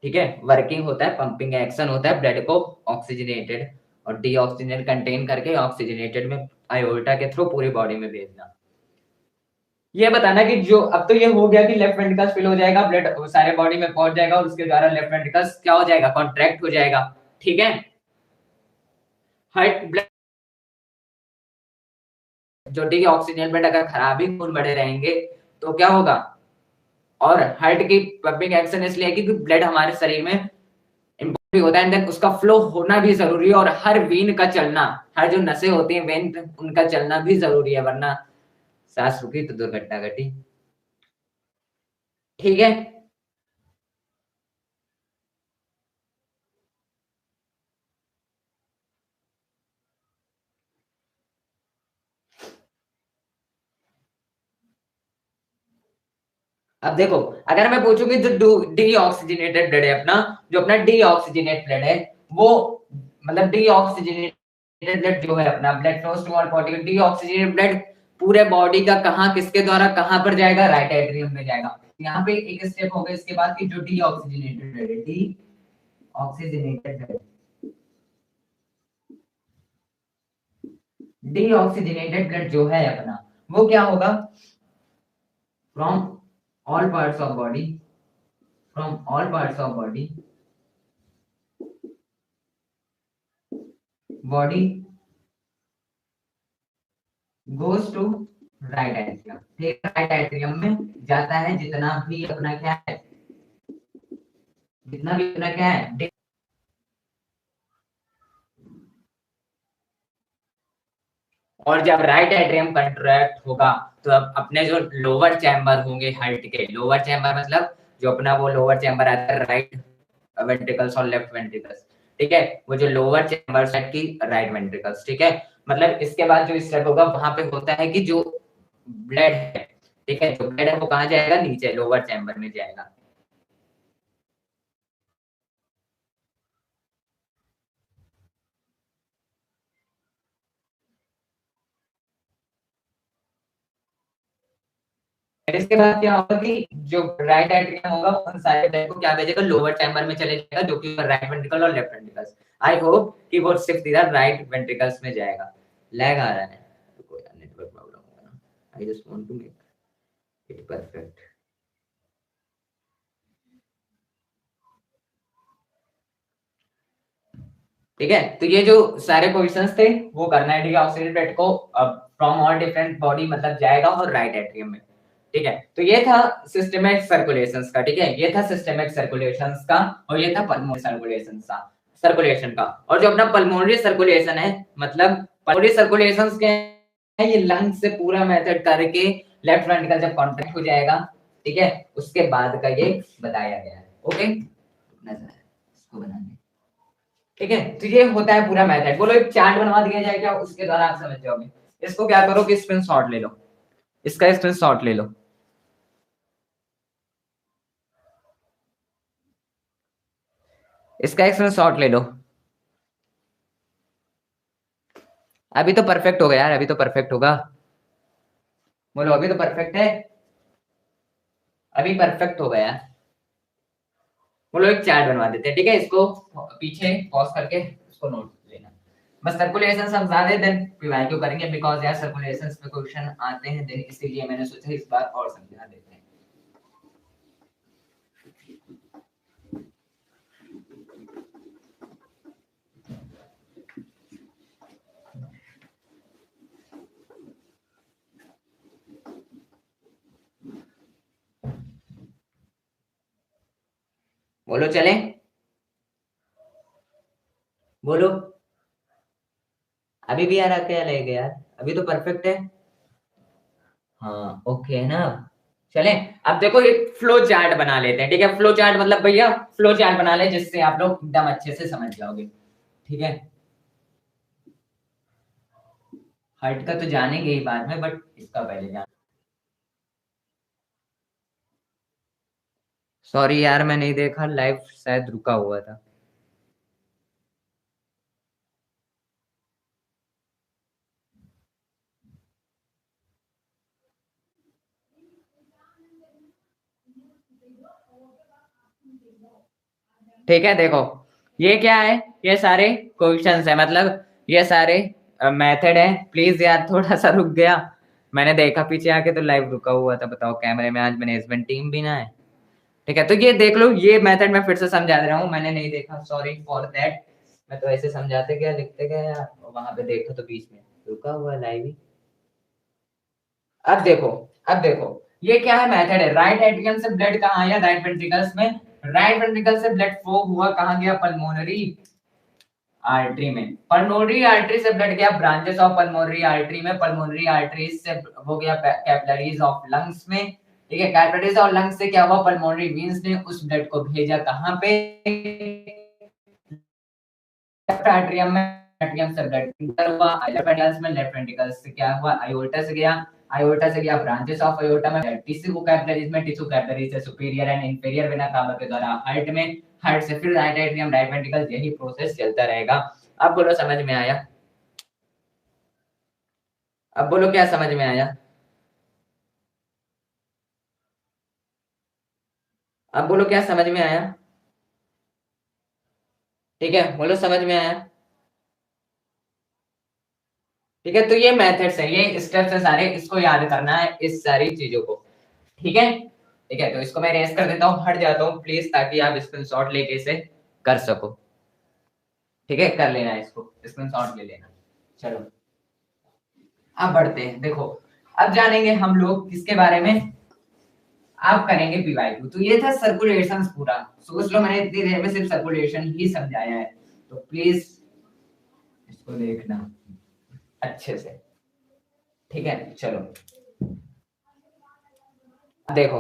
Speaker 1: ठीक है, वर्किंग होता है, पंपिंग एक्शन होता है ब्लड को ऑक्सीजनेटेड और डीऑक्सीजनेट कंटेन करके ऑक्सीजनेटेड में आयोर्टा के थ्रू पूरी बॉडी में भेजना। ये बताना कि जो अब तो ये हो गया कि लेफ्ट वेंट्रिकल्स फिल हो जाएगा, ब्लड सारे बॉडी में पहुंच जाएगा और उसके द्वारा लेफ्ट वेंट्रिकल्स क्या हो जाएगा, कॉन्ट्रैक्ट हो जाएगा। ठीक है, हार्ट ब्लड जो डीऑक्सीजनेटेड ब्लड अगर खराब ही खून बढ़े रहेंगे तो क्या होगा, और हार्ट की पंपिंग एक्शन इसलिए कि ब्लड हमारे शरीर में भी होता है एंड देन उसका फ्लो होना भी जरूरी है, और हर वेन का चलना, हर जो नसें होती हैं वेन उनका चलना भी जरूरी है, वरना सांस रुकी तो दुर्घटना घटी। ठीक है, अब देखो अगर मैं पूछूंगी जो डीऑक्सीजनेटेड ब्लड है अपना, जो अपना डीऑक्सीजनेट ब्लड है वो, मतलब डीऑक्सीजनेटेड ब्लड जो है अपना blood flows to all body, deoxygenated blood पूरे बॉडी का कहां किसके द्वारा कहां पर जाएगा, राइट एट्रियम में जाएगा। यहाँ पे एक स्टेप होगा इसके बाद कि जो डीऑक्सीजनेटेड ब्लड है, डीऑक्सीजनेटेड ब्लड, डीऑक्सीजनेटेड ब्लड जो है अपना वो क्या होगा, from all parts of body, from all parts of body, body goes to right atrium. ठीक है, राइट एट्रियम में जाता है जितना भी अपना क्या है, जितना भी अपना क्या है। और जब राइट एट्रियम कंट्रैक्ट होगा तो अब अपने जो लोअर चैम्बर होंगे हार्ट के, लोअर चैम्बर मतलब जो अपना वो लोअर चैम्बर आता है राइट वेंट्रिकल्स और लेफ्ट वेंट्रिकल्स, ठीक है, वो जो लोअर चैम्बर साइड की राइट वेंट्रिकल्स, ठीक है, मतलब इसके बाद जो स्टेप होगा वहां पे होता है कि जो ब्लड है, ठीक है, जो ब्लड है वो कहाँ जाएगा, नीचे लोअर चैम्बर में जाएगा। फिर इसके बाद क्या होगा कि जो राइट एट्रियम होगा उन सारे ब्लड को क्या भेजेगा, लोअर चैम्बर में चले जाएगा जो कि राइट वेंट्रिकल और लेफ्ट वेंट्रिकल्स। आई होप कि वो सिर्फ सीधा राइट वेंट्रिकल्स में जाएगा। लैग आ रहा है, कोई नेटवर्क प्रॉब्लम होगा ना, I just want to make it perfect. ठीक है, तो ये जो सारे क्वेश्चंस थे वो करना है, ठीक है, ऑक्सीजन ब्लड को फ्रॉम ऑल डिफरेंट बॉडी मतलब जाएगा और राइट एट्रियम में। ठीक है, तो ये था सिस्टमैटिक सर्कुलेशंस का, ठीक है, ये था सिस्टमैटिक सर्कुलेशंस का, और ये था पल्मोनरी सर्कुलेशंस का, सर्कुलेशन का। और जो अपना पल्मोनरी सर्कुलेशन है, मतलब पल्मोनरी सर्कुलेशंस के हैं, ये लंग्स से पूरा मेथड करके लेफ्ट वेंट्रिकल जब कॉन्ट्रैक्ट हो जाएगा, ठीक है, उसके बाद का ये बताया गया है। ओके, इसको बनाने, ठीक है, तो ये होता है पूरा मेथड। बोलो एक चार्ट बनवा दिया जाए क्या, उसके द्वारा आप समझ जाओगे। इसको क्या करो कि स्क्रीनशॉट ले लो, इसका स्क्रीनशॉट ले लो, इसका स्क्रीनशॉट ले लो। अभी तो परफेक्ट होगा यार, अभी तो परफेक्ट होगा। बोलो अभी तो परफेक्ट है, अभी परफेक्ट हो गया। वो लोग एक चार्ट बनवा देते हैं, ठीक है। इसको पीछे पॉज करके इसको नोट लेना। बस सर्कुलेशन समझा दे, देन पीवाईक्यू करेंगे, बिकॉज यार सर्कुलेशन पे क्वेश्चन आते हैं, देन इसीलिए मैंने सोचा इस बार और समझा देते हैं। बोलो चले, बोलो। अभी भी यार क्या लगेगा यार, अभी तो परफेक्ट है। हाँ ओके है ना। चले, अब देखो एक फ्लो चार्ट बना लेते हैं, ठीक है। फ्लो चार्ट मतलब भैया फ्लो चार्ट बना ले जिससे आप लोग एकदम अच्छे से समझ जाओगे, ठीक है। हर्ट का तो जानेंगे ही बाद में, बट इसका पहले जान। सॉरी यार मैं नहीं देखा लाइव, शायद रुका हुआ था। ठीक है देखो, ये क्या है, ये सारे क्वेश्चंस है, मतलब ये सारे मेथड है। प्लीज यार थोड़ा सा रुक गया, मैंने देखा पीछे आके तो लाइव रुका हुआ था। बताओ कैमरे में आज मैनेजमेंट टीम भी ना है, ठीक है। तो ये देख लो, ये मेथड मैं फिर से समझा दे रहा हूँ, मैंने नहीं देखा, सॉरी फॉर दैट। मैं तो ऐसे समझाते गया लिखते गया यार, वहां पे देखो तो बीच में रुका हुआ लाइव ही। अब देखो, अब देखो, ये क्या है, मेथड है। राइट एट्रियम से ब्लड कहाँ आया, राइट वेंट्रिकल्स में। राइट वेंट्रिकल से ब्लड फ्लो हुआ कहाँ गया, पल्मोनरी आर्टरी में। पल्मोनरी आर्टरी से ब्लड गया ब्रांचेस ऑफ पल्मोनरी आर्टरी में। पल्मोनरी आर्टरी से हो गया कैपिलरीज ऑफ लंग्स में, ठीक है। कैपिलरीज ऑफ लंग्स से क्या हुआ, पल्मोनरी वेन्स ने उस ब्लड को भेजा कहाँ पे, लेफ्ट आर्टरियम में। आर्टरियम से ब्लड इंटर हुआ लेफ्ट वेंट्रिकल्स में। लेफ्ट वेंट्रिकल्स से क्या हुआ, आयोर्टा से गया। आयोर्टा से गया ब्रांचेस ऑफ आयोर्टा में, टिश्यू कैपिलरीज में। टिश्यू कैपिलरीज से superior and inferior vena cava के द्वारा हार्ट में। हार्ट से फिर राइट एट्रियम, राइट वेंट्रिकल, यही प्रोसेस चलता रहेगा। अब बोलो समझ में आया, अब बोलो क्या समझ में आया, अब बोलो क्या समझ में आया, ठीक है बोलो समझ में आया। ठीक है, तो ये मेथड्स है, ये स्टेप्स है सारे, इसको याद करना है इस सारी चीजों को, ठीक है। ठीक है, तो इसको मैं रेस कर देता हूँ, हट जाता हूँ प्लीज, ताकि आप स्क्रीनशॉट लेके इसे कर सको, ठीक है। कर लेना, इसको स्क्रीनशॉट ले लेना। चलो अब बढ़ते हैं, देखो अब जानेंगे हम लोग किसके बारे में, आप करेंगे पीवाईक्यू। तो ये था सर्कुलेशन पूरा, सोच लो मैंने इतनी देर में सिर्फ सर्कुलेशन ही समझाया है, तो प्लीज इसको देखना अच्छे से, ठीक है। चलो देखो,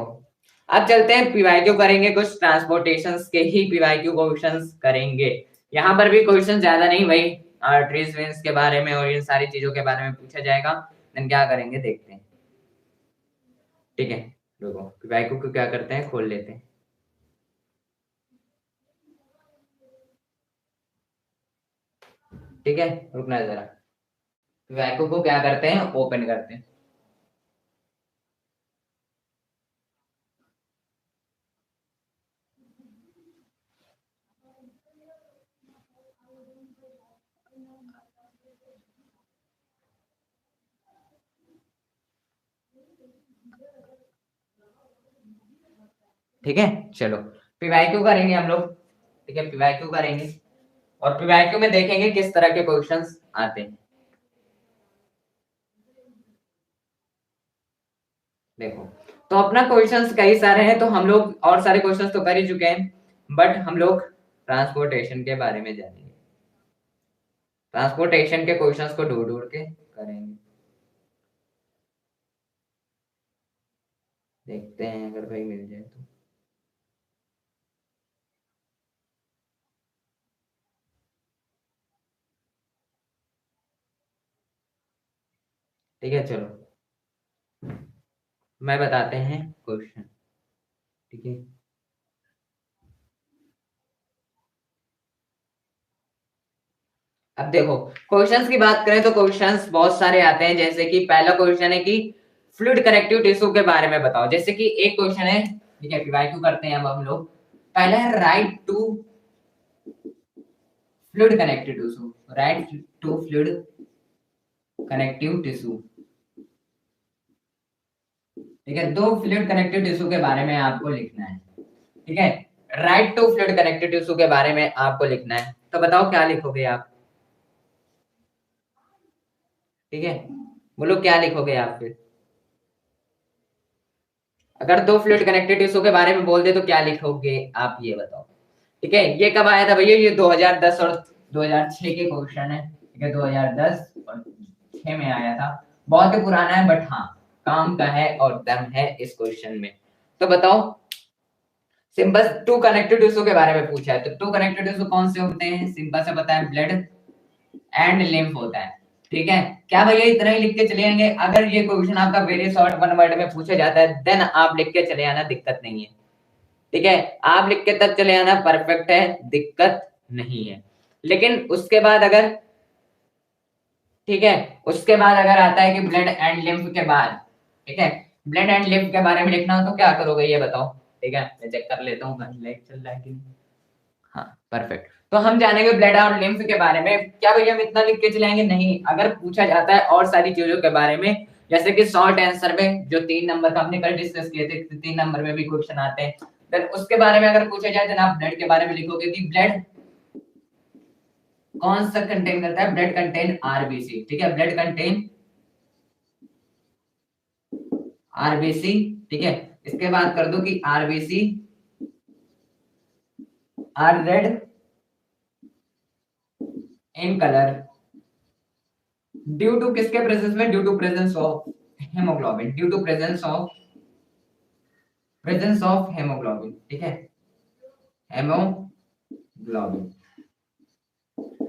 Speaker 1: अब चलते हैं पीवाईक्यू करेंगे, कुछ ट्रांसपोर्टेशन के ही पीवाईक्यू क्वेश्चंस करेंगे। यहाँ पर भी क्वेश्चन ज्यादा नहीं, वही आर्टरीज वेन्स के बारे में और इन सारी चीजों के बारे में पूछा जाएगा। देन क्या करेंगे देखते हैं, ठीक है। देखो पीवाईक्यू को क्या करते हैं, खोल लेते हैं, ठीक है। रुकना जरा, पीवाईक्यू को क्या करते हैं, ओपन करते हैं। ठीक है चलो, पीवाईक्यू करेंगे हम लोग, ठीक है। पीवाईक्यू करेंगे और पीवाईक्यू में देखेंगे किस तरह के क्वेश्चंस आते हैं। देखो, तो अपना क्वेश्चंस कई सारे हैं, तो हम लोग और सारे क्वेश्चंस तो कर ही चुके हैं, बट हम लोग ट्रांसपोर्टेशन के बारे में जानेंगे। ट्रांसपोर्टेशन के क्वेश्चंस को ढूंढ ढूंढ के करेंगे, देखते हैं अगर भाई मिल जाए तो। ठीक है चलो, मैं बताते हैं क्वेश्चन, ठीक है। अब देखो, क्वेश्चंस की बात करें तो क्वेश्चंस बहुत सारे आते हैं, जैसे कि पहला क्वेश्चन है कि फ्लूइड कनेक्टिव टिश्यू के बारे में बताओ। जैसे कि एक क्वेश्चन है, ठीक है, पीवाईक्यू करते हैं अब हम लोग। पहला है write to fluid connective tissue, write to fluid connective tissue. ठीक है, दो फ्लूइड कनेक्टिव टिश्यू के बारे में आपको लिखना है। ठीक है, write to fluid connective tissue के बारे में आपको लिखना है, तो बताओ क्या लिखोगे आप। ठीक है, बोलो क्या लिखोगे आप फिर। अगर दो फ्लूइड कनेक्टिव टिश्यू के बारे में बोल दे तो क्या लिखोगे आप, ये बताओ। ठीक है, ये कब आया था भैया, ये 2010 और 2006 के क्वेश्चन है। ठीक है, 2010 और 6 में आया था, बहुत ही पुराना है, बट हाँ काम का है और दम है इस क्वेश्चन में। तो बताओ, सिंपल टू कनेक्टिव टिश्यू के बारे में पूछा है, तो टू कनेक्टिव टिश्यू कौन से होते हैं, सिंपल से पता है, ब्लड एंड लिम्फ होता है। ठीक है, क्या भैया इतना ही लिख के चले आएंगे। अगर ये क्वेश्चन आपका वेरी शॉर्ट वन वर्ड में पूछा जाता है देन आप लिख के चले आना, दिक्कत नहीं है। ठीक है, आप लिख के तब चले आना, परफेक्ट है, दिक्कत नहीं है। लेकिन उसके बाद अगर, ठीक है, उसके बाद अगर आता है कि ब्लड एंड लिम्फ के बाद, ठीक है, ब्लड एंड लिम्फ के बारे में लिखना हो तो क्या करोगे ये बताओ। ठीक है, मैं चेक कर लेता हूँ लाइक चल रहा है कि नहीं। हाँ परफेक्ट, तो हम जानेंगे ब्लड और लिम्फ के बारे में। क्या भैया हम इतना लिख के चलाएंगे, नहीं, अगर पूछा जाता है और सारी चीजों के बारे में, जैसे कि शॉर्ट आंसर में जो 3 नंबर का हमने कल डिस्कस किए थे, 3 नंबर में भी क्वेश्चन आते हैं, देन उसके बारे में अगर पूछा जाए तो आप ब्लड के बारे में लिखोगे कि ब्लड कौन सा कंटेन करता है, ब्लड कंटेन आरबीसी। ठीक है, ब्लड कंटेन आरबीसी। ठीक है, इसके बाद कर दो कि RBC are red in colour due to किसके प्रेजेंस में, due to presence of haemoglobin, due to presence of haemoglobin. ठीक है, हेमोग्लोबिन।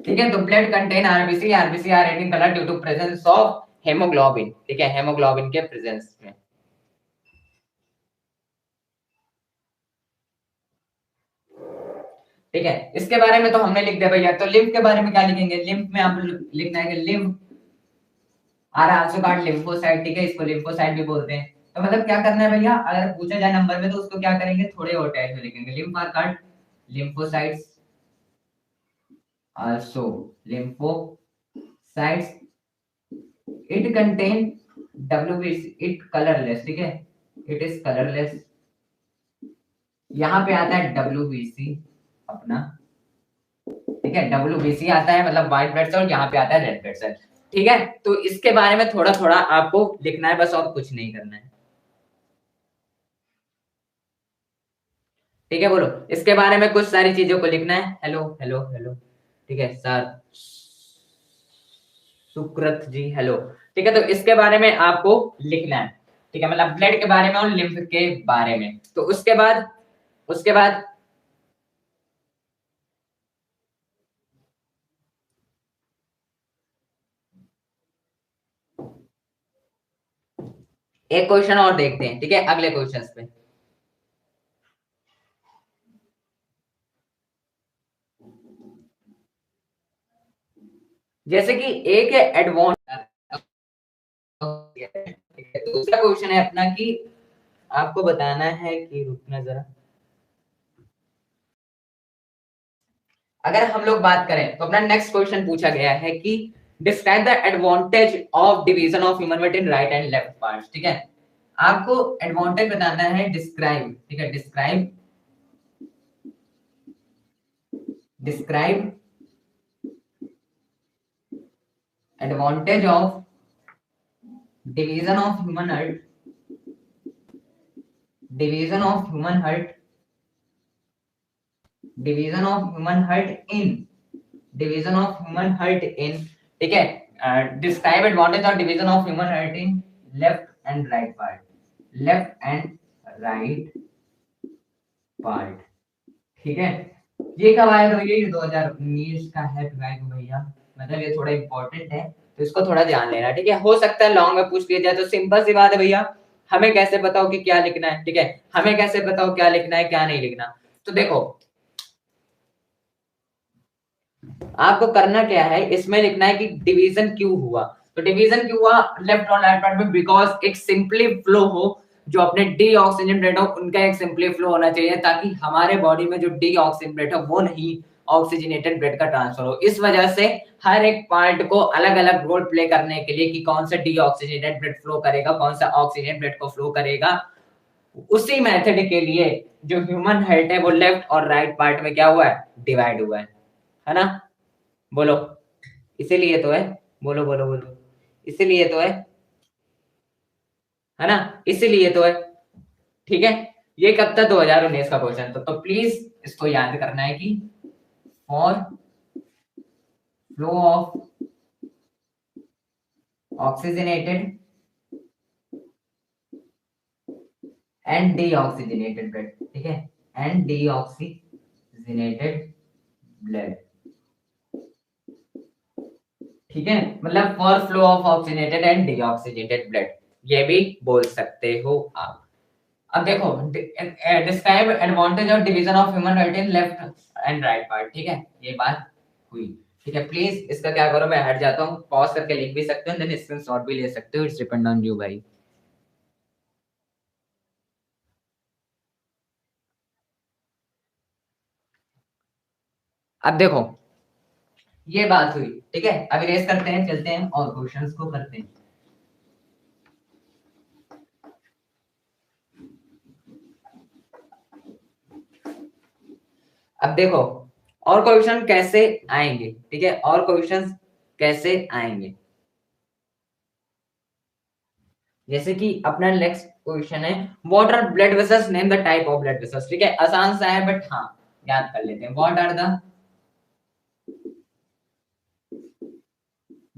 Speaker 1: ठीक है, तो blood contain RBC, RBC are red in colour due to presence of haemoglobin. ठीक है, haemoglobin के प्रेजेंस में। ठीक है, इसके बारे में तो हमने लिख दिया भैया। तो लिम्फ के बारे में क्या लिखेंगे, लिम्फ में आप लिखना है कि lymph are also called lymphocyte. ठीक है, इसको लिम्फोसाइट भी बोलते हैं। तो मतलब क्या करना है भैया, अगर पूछा जाए नंबर में तो उसको क्या करेंगे, थोड़े और टाइप में लिखेंगे, lymph are called lymphocytes also lymphocytes it contain WBC it colorless। ठीक है, it is colorless। यहाँ पे आता है WBC अपना। ठीक है, WBC आता है मतलब व्हाइट ब्लड सेल, यहाँ पे आता है रेड ब्लड सेल। ठीक है, तो इसके बारे में थोड़ा थोड़ा आपको लिखना है बस, और कुछ नहीं करना है। ठीक है, बोलो इसके बारे में कुछ सारी चीजों को लिखना है। हेलो हेलो हेलो, ठीक है सर, सुकृत जी हेलो। ठीक है, तो इसके बारे में आपको लिखना है। ठीक है, मतलब ब्लड के बारे में और लिम्फ के बारे में। तो उसके बाद एक क्वेश्चन और देखते हैं। ठीक है, अगले क्वेश्चन पे। जैसे कि एक है एडवांस, दूसरा क्वेश्चन है अपना कि आपको बताना है कि, रुकना जरा, अगर हम लोग बात करें तो अपना नेक्स्ट क्वेश्चन पूछा गया है कि describe the advantage of division of human weight in right and left parts. ठीक है, आपको एडवांटेज बताना है, डिस्क्राइब। ठीक है, describe advantage of division of human heart, division of human heart, division of human heart in, division of human heart in. ठीक है, describe advantage of division of human heart in left and right part, left and right part. ठीक है, ये कब आया था, ये 2019 का है भैया, मतलब ये थोड़ा इंपॉर्टेंट है तो इसको थोड़ा ध्यान लेना। ठीक है, हो सकता है लॉन्ग में पूछ लिया जाए, तो सिंपल सी बात है भैया, हमें कैसे पता हो कि क्या लिखना है। ठीक है, हमें कैसे पता हो क्या लिखना है क्या नहीं लिखना। तो देखो आपको करना क्या है, इसमें लिखना है कि डिवीजन क्यों हुआ। तो डिवीजन क्यों हुआ लेफ्ट और राइट पार्ट में, बिकॉज एक सिंपली फ्लो हो जो अपने डीऑक्सीजनेटेड हो उनका एक सिंपली फ्लो होना चाहिए, ताकि हमारे बॉडी में जो डीऑक्सीजनेटेड है वो नहीं ऑक्सीजनेटेड ब्लड का ट्रांसफर हो। इस वजह से हर एक पार्ट को अलग अलग रोल प्ले करने के लिए कि कौन सा डीऑक्सीजनेटेड ब्लड फ्लो करेगा, कौन सा ऑक्सीजन ब्लड को फ्लो करेगा, उसी मेथड के लिए जो ह्यूमन हार्ट है वो लेफ्ट और राइट पार्ट में क्या हुआ है, डिवाइड हुआ है ना? बोलो, इसीलिए तो है। बोलो बोलो बोलो, इसीलिए तो है ना? इसीलिए तो है। ठीक है, ये कब था? 2019 का क्वेश्चन था, तो प्लीज इसको याद करना है कि for flow of oxygenated and deoxygenated blood, ठीक है, एंड डीऑक्सीजनेटेड ब्लड, ठीक है, मतलब for flow of oxygenated and deoxygenated blood, ये भी बोल सकते हो आप। अब देखो, describe advantage of division of human heart in left and right part, ठीक है, ये बात हुई। ठीक है, प्लीज इसका क्या करो, मैं हट जाता हूँ, पॉज करके लिख भी सकते हो, देन स्क्रीनशॉट भी ले सकते हो, इट्स डिपेंड ऑन यू भाई। अब देखो, ये बात हुई, ठीक है, अब इरेज करते हैं, चलते हैं और क्वेश्चंस को करते हैं। अब देखो और क्वेश्चन कैसे आएंगे, ठीक है, और क्वेश्चन कैसे आएंगे, जैसे कि अपना नेक्स्ट क्वेश्चन है, what are blood vessels, name the type of blood vessels, ठीक है, आसान सा है बट हाँ याद कर लेते हैं। What are the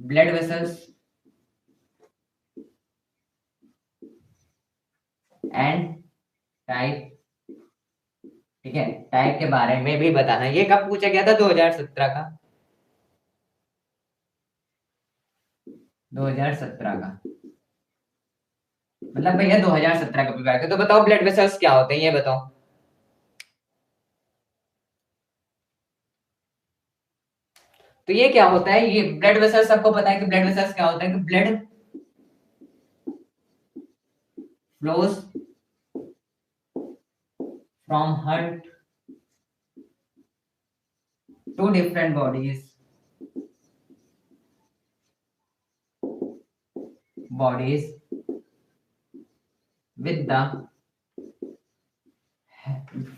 Speaker 1: blood vessels and type, ठीक है, टाइप के बारे में भी बताना। ये कब पूछा गया था? 2017 का, 2017 का, मतलब भैया 2017 का पेपर आया था। तो बताओ ब्लड वेसल्स क्या होते हैं, ये बताओ। तो ये क्या होता है, ये ब्लड वेसल्स, सबको पता है कि ब्लड वेसल्स क्या होता है, कि blood flows from heart to different bodies with the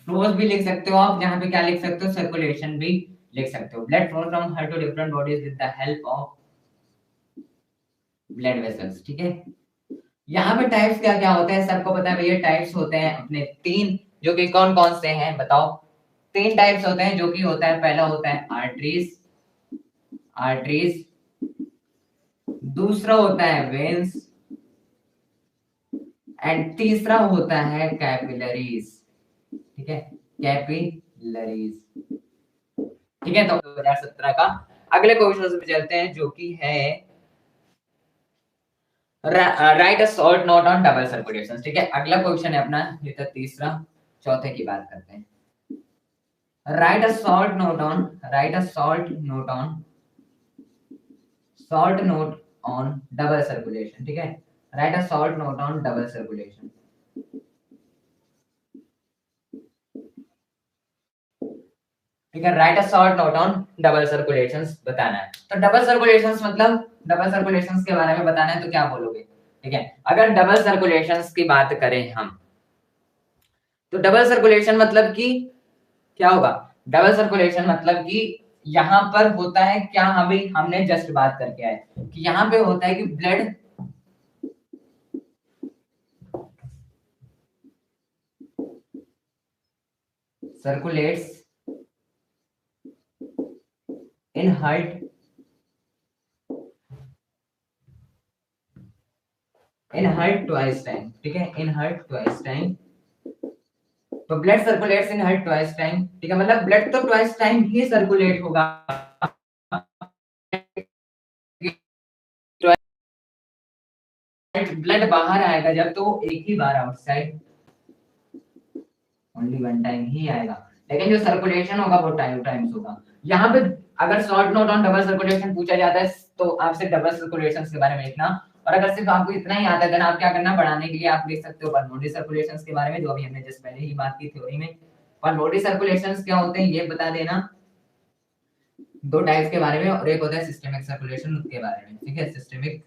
Speaker 1: flows भी लिख सकते हो आप, जहां पे क्या लिख सकते हो, सर्कुलेशन भी लिख सकते हो। Blood flow from heart to different bodies with the help of blood vessels, ठीक है। यहाँ पे टाइप्स क्या क्या होते हैं, सबको पता है भैया, टाइप्स होते हैं अपने तीन, जो कि कौन कौन से हैं बताओ। तीन टाइप्स होते हैं, जो कि होता है, पहला होता है आर्टरीज, आर्टरीज, दूसरा होता है वेन्स, एंड तीसरा होता है कैपिलरीज, ठीक है, कैपिलरीज, ठीक है। तो 2017 का अगले क्वेश्चन में चलते हैं, जो कि है right a short note on double circulation, ठीक है, अगला क्वेश्चन है अपना, ये तो तीसरा, चौथे की बात करते हैं। Right a short note on, right a short note on double circulation, ठीक है, right a short note on double circulation, ठीक है, right a short note on double circulations बताना है। तो डबल सर्कुलेशंस मतलब, डबल सर्कुलेशंस के बारे में बताना है, तो क्या बोलोगे, ठीक है। अगर डबल सर्कुलेशंस की बात करें हम, तो डबल सर्कुलेशन मतलब कि क्या होगा, डबल सर्कुलेशन मतलब कि यहाँ पर होता है क्या, अभी हमने जस्ट बात करके आए कि यहाँ पे होता है कि blood circulates in heart, in heart twice time, ठीक है, इन हार्ट ट्वाइस टाइम। तो blood circulates in heart twice time, ठीक है, मतलब ब्लड तो ट्वाइस टाइम ही सर्कुलेट होगा, ब्लड बाहर आएगा जब, तो एक ही बार आउटसाइड ओनली वन टाइम ही आएगा, लेकिन जो सर्कुलेशन होगा वो टाइम्स होगा। यहाँ पे अगर short note on double circulation पूछा जाता है, तो आपसे डबल सर्कुलेशन के बारे में लिखना, और अगर सिर्फ आपको इतना ही आता है देन आप क्या करना, बढ़ाने के लिए आप देख सकते हो पल्मोनरी सर्कुलेशंस के बारे में, जो अभी हमने जस्ट पहले ही बात की थ्योरी में। पल्मोनरी सर्कुलेशंस क्या होते हैं ये बता देना, दो टाइप्स के बारे में, और एक होता है सिस्टेमिक सर्कुलेशन उसके बारे में, ठीक है, सिस्टेमिक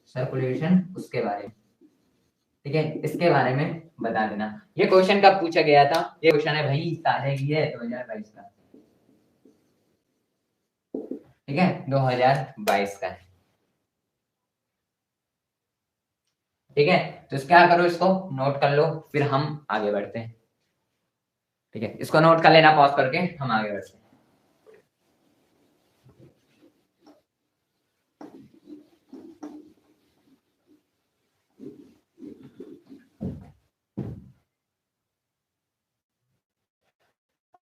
Speaker 1: सर्कुलेशन उसके बारे में, ठीक है, इसके बारे में बता देना। ये क्वेश्चन कब पूछा गया था, ये क्वेश्चन है भाई ताजा ही है 2022 का, ठीक है, 2022 का है, ठीक है। तो क्या करो, इसको नोट कर लो, फिर हम आगे बढ़ते हैं, ठीक है, इसको नोट कर लेना पॉज करके, हम आगे बढ़ते हैं।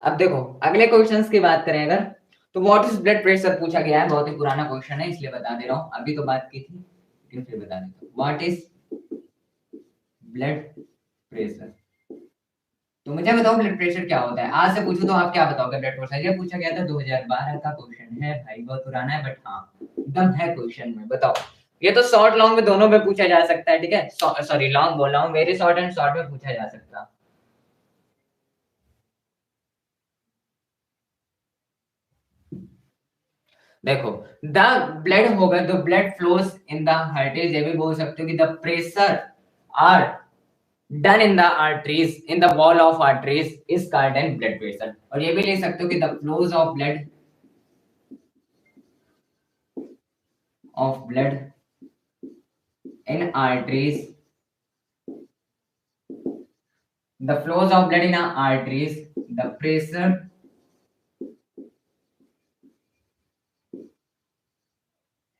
Speaker 1: अब देखो अगले क्वेश्चंस की बात करें अगर, तो व्हाट इज ब्लड प्रेशर पूछा गया है, बहुत ही पुराना क्वेश्चन है इसलिए बता दे रहा हूँ, अभी तो बात की थी लेकिन फिर बता देता हूँ। व्हाट इज ब्लड प्रेशर, तो मुझे बताओ ब्लड प्रेशर क्या होता है, आज से पूछूं तो आप क्या बताओगे ब्लड प्रेशर, ये पूछा गया था 2012 का क्वेश्चन है भाई, बहुत पुराना है बट हाँ एकदम है क्वेश्चन में, बताओ। ये तो शॉर्ट लॉन्ग में दोनों में पूछा जा सकता है, ठीक है, सॉरी लॉन्ग बोल रहा हूँ, वेरी शॉर्ट एंड शॉर्ट में पूछा जा सकता है। देखो द ब्लड होगा, the blood flows in the hearts, ये भी बोल सकते हो कि the pressure are done in the arteries, in the wall of arteries is called an blood pressure, और ये भी लिख सकते हो कि the flows of blood in arteries, the flows of blood in arteries, the pressure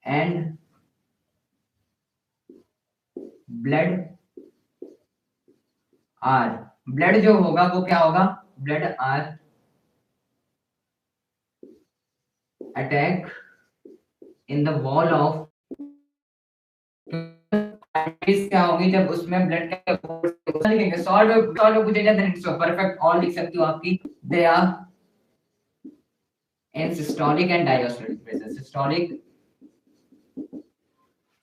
Speaker 1: and blood are, blood जो होगा वो क्या होगा, blood are attack in the wall of, क्या होगी जब उसमें ब्लड का लिखेंगे, सॉल्ट सॉल्ट पूछे जाते हैं, परफेक्ट ऑल लिख सकते हो आपकी, they are in systolic and diastolic pressure,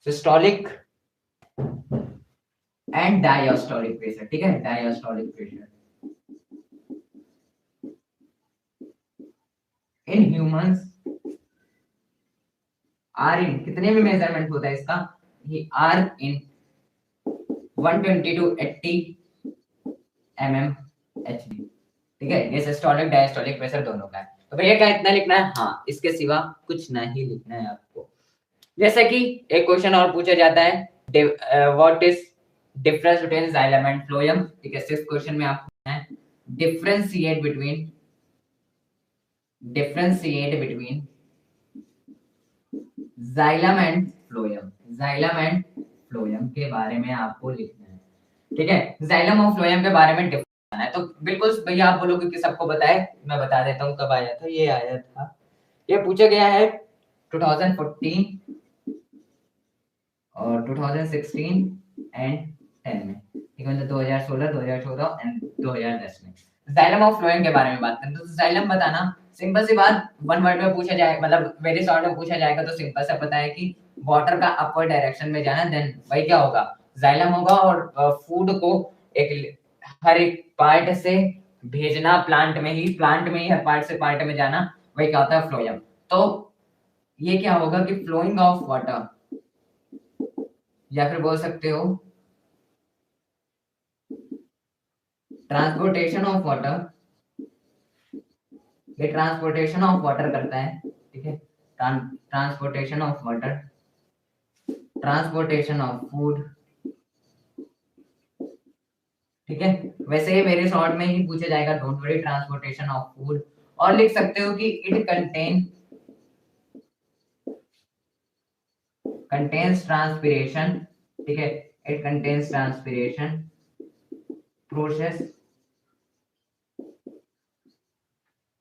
Speaker 1: systolic and diastolic pressure, ठीक है, diastolic pressure in humans are in, कितने में मेजरमेंट होता है इसका, ये are in 120 to 80 mm Hg, ठीक है, ये सिस्टोलिक डायस्टोलिक प्रेशर दोनों का है। तो भैया क्या इतना लिखना है, हाँ इसके सिवा कुछ नहीं लिखना है आपको। जैसे कि एक क्वेश्चन और पूछा जाता है, what is difference between xylem and phloem, ठीक है, सिक्स क्वेश्चन में आपको है differentiate between xylem and phloem, xylem and phloem के बारे में आपको लिखना है, ठीक है, जाइलम और फ्लोएम के बारे में डिफरेंस है। तो बिल्कुल भैया आप बोलोगे कि सबको बताए, मैं बता देता हूँ कब आया था, ये आया था, ये पूछा गया है 2014 और 2016 एंड 10 में, ठीक है, मतलब 2016, 2014 एंड 2010 में। जाइलम ऑफ फ्लोएम के बारे में बात करें तो जाइलम बताना, सिंपल सी बात, वन वर्ड में पूछा जाए, मतलब वेरी शॉर्ट में पूछा जाएगा तो सिंपल सा पता है कि वाटर का अपवर्ड डायरेक्शन में जाना, देन वही क्या होगा, जाइलम होगा, और फूड को एक हर एक पार्ट से भेजना प्लांट में ही हर पार्ट से पार्ट में जाना, वही क्या होता है फ्लोएम। तो ये क्या होगा कि फ्लोइंग ऑफ वाटर, या फिर बोल सकते हो ट्रांसपोर्टेशन ऑफ वाटर, ये ट्रांसपोर्टेशन ऑफ वाटर करता है, ठीक है, transportation of water, transportation of food, ठीक है, वैसे ही मेरे शॉर्ट में ही पूछा जाएगा, don't worry, transportation of food, और लिख सकते हो कि इट कंटेन्स ट्रांसपिरेशन, ठीक है, it contains transpiration process,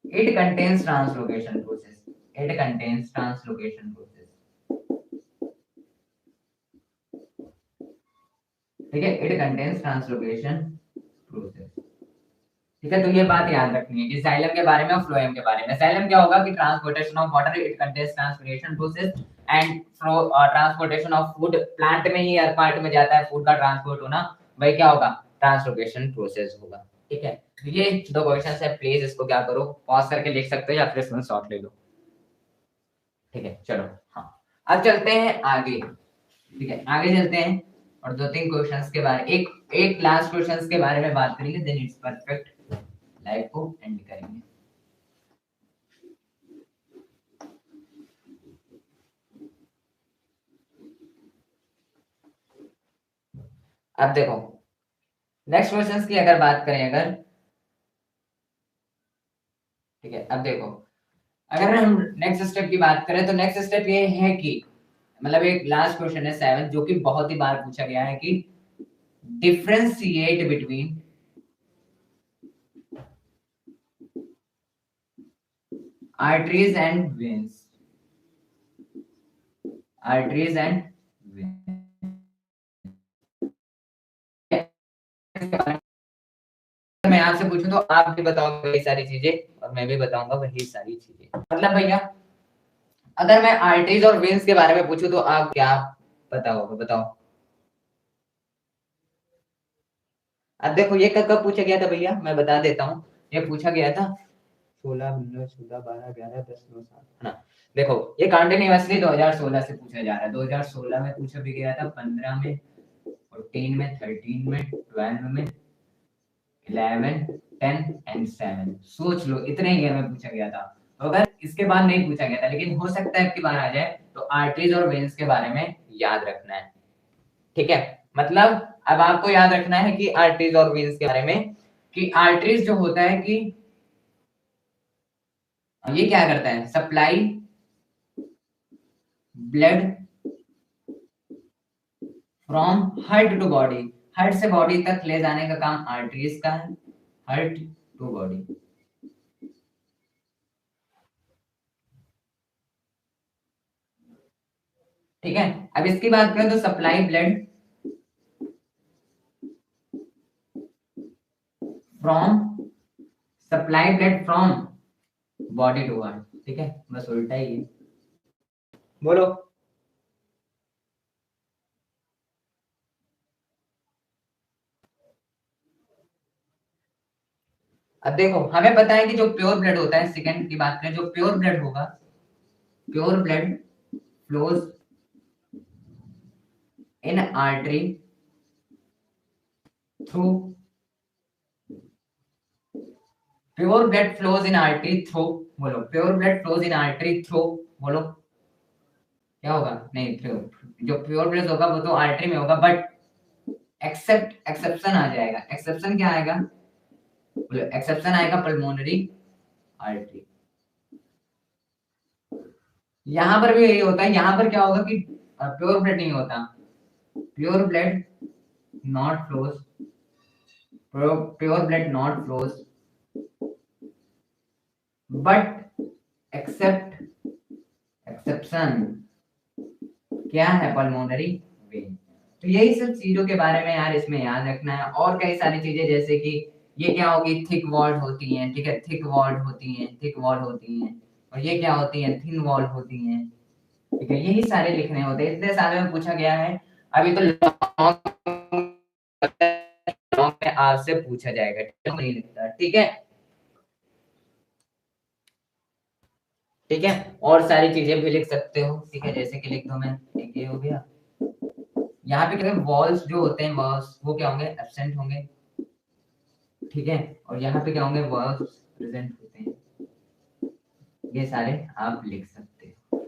Speaker 1: it contains translocation process, it contains translocation process, ठीक है, it contains translocation process, ठीक है। तो ये बात याद रखनी है कि जाइलम के बारे में और फ्लोएम के बारे में, जाइलम क्या होगा कि transportation of water, it contains transpiration process, and transportation of food, plant में ही हर पार्ट में जाता है फूड का ट्रांसपोर्ट होना, वही क्या होगा, ट्रांसलोकेशन प्रोसेस होगा। ठीक है, ये दो क्वेश्चन है, प्लीज इसको क्या करो, पॉज करके लिख सकते हो या फिर इसमें शॉर्ट ले लो। ठीक है, चलो हाँ, अब चलते हैं आगे। ठीक है, आगे चलते हैं और दो तीन क्वेश्चंस के बारे, एक लास्ट क्वेश्चंस के बारे में बात करेंगे, देन इट्स परफेक्ट, लाइव को एंड करेंगे। अब देखो नेक्स्ट क्वेश्चंस की अगर बात करें, अगर ठीक है, अब देखो अगर हम नेक्स्ट स्टेप की बात करें तो नेक्स्ट स्टेप ये है कि मतलब एक लास्ट क्वेश्चन है 7 जो कि बहुत ही बार पूछा गया है कि differentiate between arteries and veins, arteries and veins. मैं आपसे पूछूं तो आप भी बताओगे वही सारी चीजें और मैं भी बताऊंगा वही सारी चीजें। मतलब भैया अगर मैं आर्टरीज और वेन्स के बारे में पूछूं तो आप क्या बताओगे, बताओ। अब देखो ये कब पूछा गया था भैया, मैं बता देता हूँ, ये पूछा गया था 16, 16, 12, 11, 10, 9, 7 है ना। देखो ये कंटिन्यूअसली 2016 से पूछा जा रहा है, 2016 में पूछा भी गया था, 15 में, 14 में, 13 में, 12 में, 11, 10 एंड 7। सोच लो इतने ईयर में पूछा गया था। तो अगर इसके बाद नहीं पूछा गया था, लेकिन हो सकता है कि बार आ जाए, तो आर्टरीज और वेन्स के बारे में याद रखना है। ठीक है, मतलब अब आपको याद रखना है कि आर्टरीज और वेन्स के बारे में, कि आर्टरीज जो होता है कि ये क्या करता है, supply blood from heart to body, heart से बॉडी तक ले जाने का काम आर्टरीज का है, हार्ट टू बॉडी। ठीक है, अब इसकी बात करें तो supply blood from, supply blood from body to heart. ठीक है, बस उल्टा ही है, बोलो। अब देखो हमें पता है कि जो प्योर ब्लड होता है, सेकंड की बात करें, जो प्योर ब्लड होगा, pure blood flows in artery through, pure blood flows in artery through, बोलो pure blood flows in artery through, बोलो क्या होगा, नहीं थ्रू, जो प्योर ब्लड होगा वो तो आर्टरी में होगा, बट एक्सेप्शन आ जाएगा, एक्सेप्शन क्या आएगा, बोलो एक्सेप्शन आएगा पल्मोनरी आर्टरी। यहां पर भी यही होता है, यहां पर क्या होगा कि प्योर ब्लड नहीं होता, pure blood not flows, pure blood not flows but except, exception क्या है, पल्मोनरी वेन। तो यही सब चीजों के बारे में यार इसमें याद रखना है, और कई सारी चीजें जैसे कि ये क्या होगी, थिक वॉल होती हैं, ठीक है, थिक वॉल होती हैं, थिक वॉल होती हैं, और ये क्या होती हैं, थिन वॉल होती हैं। ठीक है, यही सारे लिखने होते हैं, इतने सालों में पूछा गया है, अभी तो लॉन्ग में आज से पूछा जाएगा, नहीं लिखता। ठीक है, ठीक है, और सारी चीजें भी लिख सकते हो। ठीक है, जैसे कि लिख दो, मैं एक ये हो गया, यहाँ पे क्या वॉल्स जो होते हैं, वॉल्स वो क्या होंगे, एब्सेंट होंगे। ठीक है, और यहाँ पे क्या होंगे, वॉल्स प्रेजेंट होते हैं। ये सारे आप लिख सकते हो।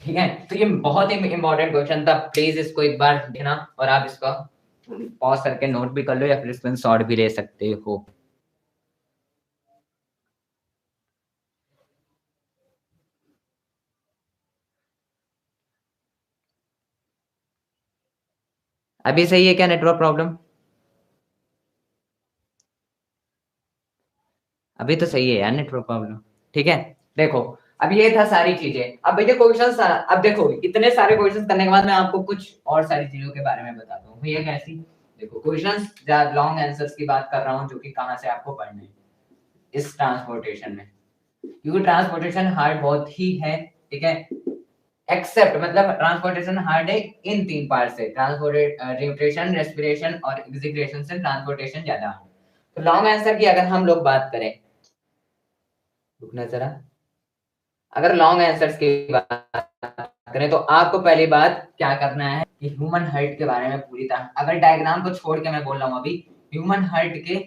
Speaker 1: ठीक है, तो ये बहुत ही इंपॉर्टेंट क्वेश्चन था, प्लीज इसको एक बार देखना, और आप इसका पॉज करके नोट भी कर लो या फिर स्क्रीनशॉट भी ले सकते हो। अभी सही है क्या नेटवर्क प्रॉब्लम, अभी तो सही है यार नेटवर्क प्रॉब्लम। ठीक है, देखो अब ये था सारी चीजें, अब भैया क्वेश्चन, अब देखो इतने सारे क्वेश्चन करने के बाद मैं आपको कुछ और सारी चीजों के बारे में बताता हूँ भैया कैसी। देखो क्वेश्चंस लॉन्ग आंसर्स की बात कर रहा हूँ, जो कि कहाँ से आपको पढ़ने हैं इस ट्रांसपोर्टेशन में, क्योंकि ट्रांसपोर्टेशन हार्ड बहुत ही है। ठीक है, एक्सेप्ट मतलब ट्रांसपोर्टेशन हार्ड है इन 3 पार्ट से, ट्रांसपोर्टेड न्यूट्रिशन, रेस्पिरेशन और एग्जीक्यूशन से ट्रांसपोर्टेशन ज्यादा हार्ड। तो लॉन्ग आंसर की अगर हम लोग बात करें, रुकना जरा, अगर लॉन्ग आंसर्स की बात करें तो आपको पहली बात क्या करना है कि ह्यूमन हार्ट के बारे में पूरी तरह, अगर डायग्राम को छोड़ के मैं बोल रहा हूँ अभी, ह्यूमन हार्ट के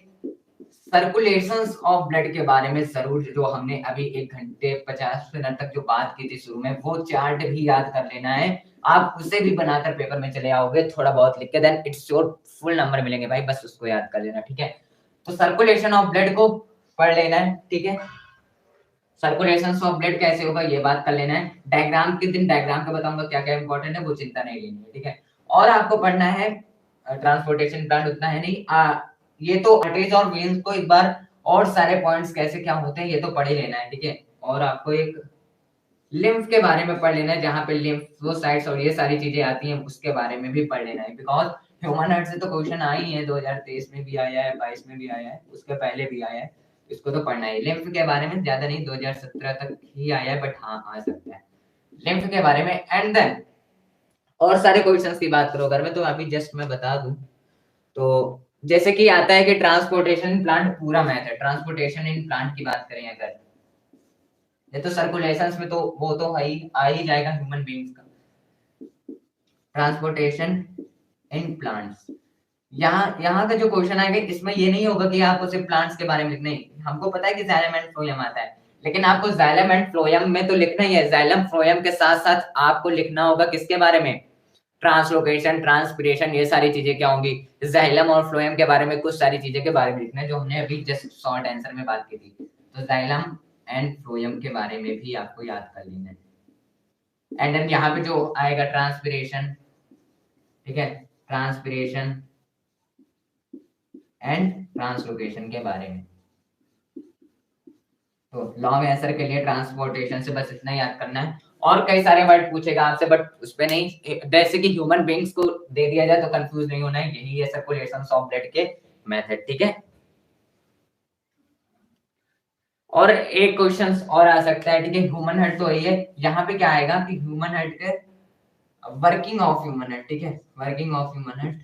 Speaker 1: सर्कुलेशंस ऑफ ब्लड के बारे में जरूर, जो हमने अभी 1 घंटे 50 मिनट तक जो बात की थी शुरू में, वो चार्ट भी याद कर लेना है। आप उसे भी बनाकर पेपर में चले आओगे, थोड़ा बहुत लिख के, then it's your full number मिलेंगे भाई, बस उसको याद कर लेना, ठीक है। तो सर्कुलेशन ऑफ ब्लड को पढ़ लेना है, ठीक है। सर्कुलेशन ऑफ ब्लड कैसे होगा ये बात कर लेना है। डायग्राम के दिन डायग्राम का बताऊंगा क्या क्या इंपॉर्टेंट है, वो चिंता नहीं लेनी है, ठीक है। और आपको पढ़ना है ट्रांसपोर्टेशन प्लांट, उतना है नहीं, ये तो आर्टरीज और वेन्स को एक बार, और सारे पॉइंट्स कैसे क्या होते हैं ये तो पढ़ ही लेना है, ठीक है। और आपको एक लिम्फ के बारे में पढ़ लेना है, जहाँ पे लिम्फोसाइट्स और ये सारी चीजें आती हैं, उसके बारे में भी पढ़ लेना है, बिकॉज ह्यूमन हार्ट से तो क्वेश्चन आ ही है, 2023 में भी आया है, 22 में भी आया है, उसके पहले भी आया है, इसको तो पढ़ना है। लिम्फ के बारे में ज्यादा नहीं, 2017 तक ही आया है, बट हाँ आ सकता है लिम्फ के बारे में। एंड देन और सारे क्वेश्चंस की बात करो अगर मैं, तो अभी जस्ट मैं बता दूं, तो जैसे कि आता है कि ट्रांसपोर्टेशन प्लांट पूरा मैथ है, ट्रांसपोर्टेशन इन प्लांट की बात करें अगर, ये तो सर्कुलेशंस में तो वो तो है ही, आ ही जाएगा ह्यूमन बींग्स का। ट्रांसपोर्टेशन इन प्लांट्स, यहाँ का जो क्वेश्चन आएगा इसमें ये नहीं होगा कि आपको सिर्फ प्लांट्स के बारे में लिखना है, हमको पता है कि जाइलम एंड फ्लोएम आता है, लेकिन आपको जाइलम एंड फ्लोएम में तो लिखना ही है, जाइलम फ्लोएम के साथ साथ आपको लिखना होगा किसके बारे में, ट्रांसलोकेशन, ट्रांसपिरेशन, ये सारी चीजें क्या होंगी, जाइलम और फ्लोएम के बारे में, कुछ सारी चीजें के बारे में लिखना है, जो हमने अभी जस्ट शॉर्ट आंसर में बात की थी। तो जाइलम एंड फ्लोएम के बारे में भी आपको याद कर लेना है। एंड देन यहाँ पे जो आएगा ट्रांसपिरेशन, ठीक है, ट्रांसपिरेशन एंड ट्रांसलोकेशन के बारे में। तो लॉन्ग आंसर के लिए ट्रांसपोर्टेशन से बस इतना याद करना है, और कई सारे वर्ड पूछेगा आपसे, बट उस पे नहीं, जैसे कि ह्यूमन बींग्स को दे दिया जाए तो कंफ्यूज नहीं होना है, यही है सर्कुलेशन ऑफ ब्लड के मेथड, ठीक है। और एक क्वेश्चन और आ सकता है, ठीक है, ह्यूमन हार्ट तो है, यहाँ पे क्या आएगा कि ह्यूमन हार्ट के वर्किंग ऑफ ह्यूमन हार्ट, ठीक है, वर्किंग ऑफ ह्यूमन हार्ट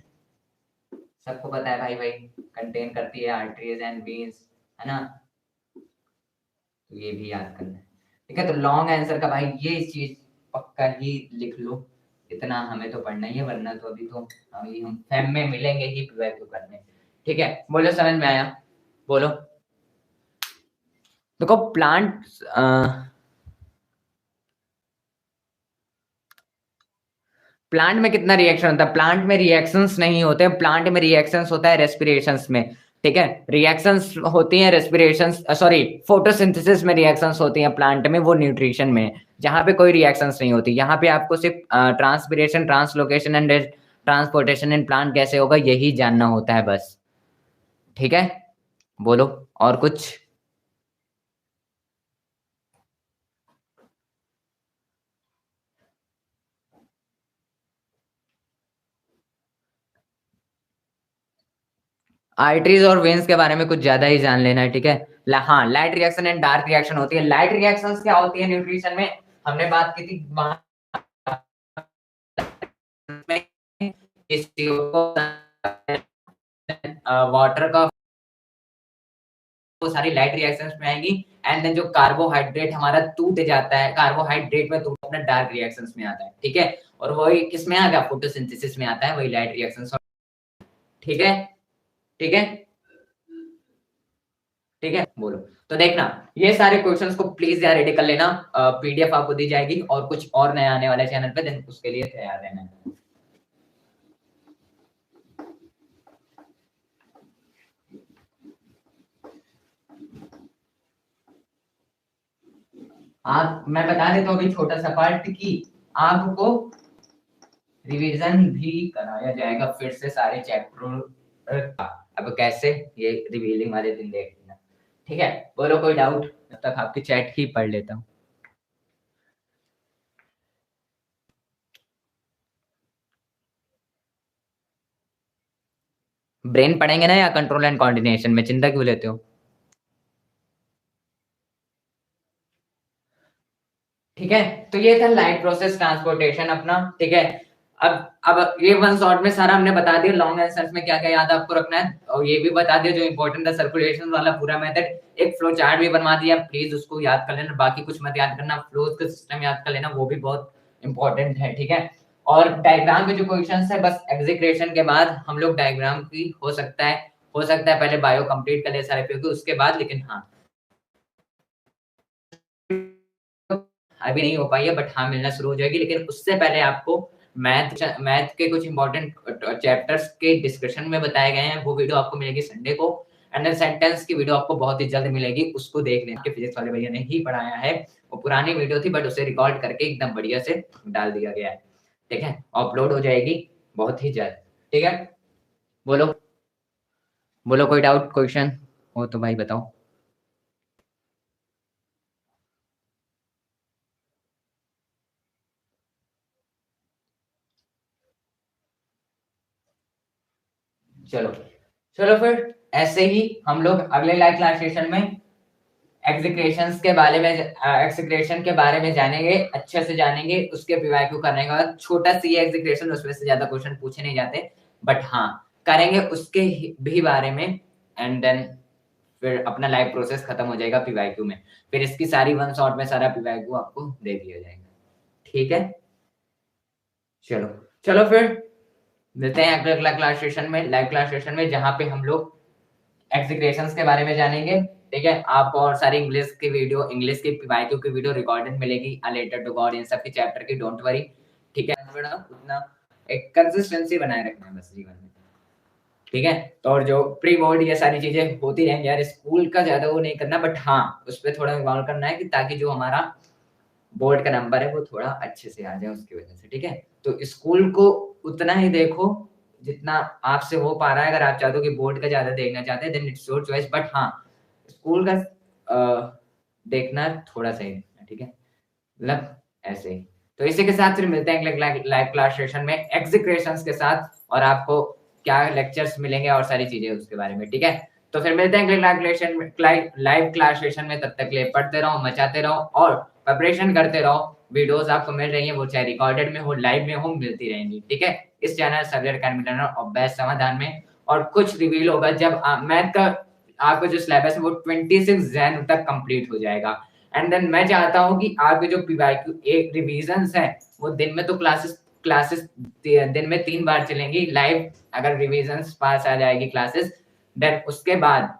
Speaker 1: सबको पता है भाई, कंटेन करती है आर्टरीज एंड वेन्स, है ना, तो ये भी याद करना है, ठीक है। तो लॉन्ग आंसर का भाई ये चीज पक्का ही लिख लो, इतना हमें तो पढ़ना ही है, वरना तो अभी तो हम फैम में मिलेंगे ही वैल्यू करने, ठीक है। बोलो समझ में आया, बोलो। देखो प्लांट, प्लांट में कितना रिएक्शन होता है, प्लांट में रिएक्शंस नहीं होते, प्लांट में रिएक्शंस होता है रेस्पिरेशंस में, ठीक है, रिएक्शंस होती हैं रेस्पिरेशंस, सॉरी फोटोसिंथेसिस में रिएक्शंस होती हैं प्लांट में, वो न्यूट्रिशन में, जहां पे कोई रिएक्शंस नहीं होती, यहाँ पे आपको सिर्फ transpiration, translocation and transportation in plant कैसे होगा यही जानना होता है बस, ठीक है। बोलो और कुछ। आर्टरीज और वेन्स के बारे में कुछ ज्यादा ही जान लेना है, ठीक है। हाँ, light reaction and dark reaction होती है। लाइट रिएक्शंस क्या होती है न्यूट्रिशन में, हमने बात की थी वाटर का, वो सारी लाइट रिएक्शंस में आएंगी। एंड देन जो कार्बोहाइड्रेट हमारा टूट जाता है, कार्बोहाइड्रेट में टूट अपना डार्क रिएक्शंस में आता है, ठीक है। और वही किस में आ गया, फोटोसिंथेसिस में आता है, वही लाइट रिएक्शंस, ठीक है, ठीक है, ठीक है। बोलो। तो देखना ये सारे क्वेश्चंस को प्लीज यार रेडी कर लेना, पीडीएफ आपको दी जाएगी, और कुछ और नया आने वाला है चैनल पे, देन उसके लिए तैयार रहना। आप, मैं बता देता हूँ अभी छोटा सा पार्ट की, आपको रिवीजन भी कराया जाएगा फिर से सारे चैप्टर का। अब कैसे, ये रिवीलिंग वाले दिन देख लेना, ठीक है। बोलो कोई डाउट, तब तक आपकी चैट ही पढ़ लेता हूँ। ब्रेन पढ़ेंगे ना या कंट्रोल एंड कोऑर्डिनेशन में, चिंता क्यों लेते हो। ठीक है। तो ये था लाइट प्रोसेस ट्रांसपोर्टेशन अपना। ठीक है। अब ये वन शॉट में सारा हमने बता दिया, लॉन्ग आंसर्स में क्या क्या याद आपको रखना है, और ये भी बता दिया जो इंपॉर्टेंट है सर्कुलेशन वाला पूरा मेथड। एक फ्लो चार्ट भी बनवा दिया, प्लीज उसको याद कर लेना, बाकी कुछ मत याद करना, फ्लो का सिस्टम याद कर लेना, वो भी बहुत इंपॉर्टेंट है। ठीक है। और डायग्राम के जो क्वेश्चन है, बस एग्जीक्यूशन के बाद हम लोग डायग्राम की हो सकता है पहले बायो कंप्लीट कर ले सारे पे उसके बाद, लेकिन हाँ अभी नहीं हो पाई है, बट हाँ मिलना शुरू हो जाएगी। लेकिन उससे पहले आपको मैथ के कुछ इंपॉर्टेंट चैप्टर्स के डिस्कशन में बताए गए हैं, वो वीडियो आपको मिलेगी संडे को। एंड सेंटेंस की वीडियो आपको बहुत ही जल्द मिलेगी, उसको देख लेना, फिजिक्स वाले भैया ने ही पढ़ाया है। वो पुरानी वीडियो थी बट उसे रिकॉर्ड करके एकदम बढ़िया से डाल दिया गया है। ठीक है। अपलोड हो जाएगी बहुत ही जल्द। ठीक है। बोलो बोलो, कोई डाउट क्वेश्चन हो तो भाई बताओ। चलो चलो फिर ऐसे ही हम लोग अगले लाइव क्लास सेशन में एक्सक्रेशन के बारे में जानेंगे, अच्छे से जानेंगे, उसके पीवाईक्यू करने के बाद छोटा सी एक्सक्रेशन, उसमें से ज्यादा क्वेश्चन पूछे नहीं जाते, बट हाँ करेंगे उसके भी बारे में। एंड देन फिर अपना लाइव प्रोसेस खत्म हो जाएगा पीवाईक्यू में, फिर इसकी सारी वन शॉट में सारा पीवाईक्यू आपको दे दिया जाएगा। ठीक है। चलो चलो फिर मिलते हैं अगले क्लास सेशन में, लाइव क्लास सेशन में, जहाँ पे हम लोग एक्सक्रेशंस के बारे में जानेंगे। ठीक है। आपको और सारी इंग्लिश की पीवाईक्यू की वीडियो रिकॉर्डेड मिलेगी, लेटर टू गॉड, इन सब के चैप्टर की, डोंट वरी। ठीक है। उतना एक कंसिस्टेंसी बनाए रखना है बस जीवन में। ठीक है। तो और जो प्री बोर्ड ये सारी चीजें होती रहेंगी यार, स्कूल का ज्यादा वो नहीं करना, बट हाँ उस पर थोड़ा इन्वॉल्व करना है कि ताकि जो हमारा बोर्ड का नंबर है वो थोड़ा अच्छे से आ जाए उसकी वजह से। ठीक है। तो स्कूल को उतना ही देखो जितना आपसे हो पा रहा है, अगर आप चाहते हो कि बोर्ड का ज्यादा देखना चाहते हैं then it's your choice, but हाँ स्कूल का देखना थोड़ा सही देखना। ठीक है। मतलब ऐसे ही। तो इसी के साथ फिर मिलते हैं लाइव क्लास सेशन में एग्जीक्यूशंस के साथ, और आपको क्या लेक्चर्स मिलेंगे और सारी चीजें उसके बारे में। ठीक है। तो फिर मिलते हैं लाइव क्लास सेशन में, तब तक के लिए पढ़ते रहो, मचाते रहो और प्रिपरेशन करते रहो। वीडियोस आपको मिल रही है, वो चाहे रिकॉर्डेड में हो लाइव में हो, मिलती रहेंगी। ठीक है। इस चैनल सब्जेक्ट अकेडमी लर्नर और बेस्ट समाधान में। और कुछ रिवील होगा जब मैथ का आपका जो सिलेबस है वो 26 जैन तक कंप्लीट हो जाएगा। एंड देन मैं चाहता हूँ कि आपके जो पीवाईक्यू एक रिवीजंस है वो दिन में तो क्लासेस दिन में 3 बार चलेंगी लाइव, अगर रिवीजंस पास आ जाएगी क्लासेस, देन उसके बाद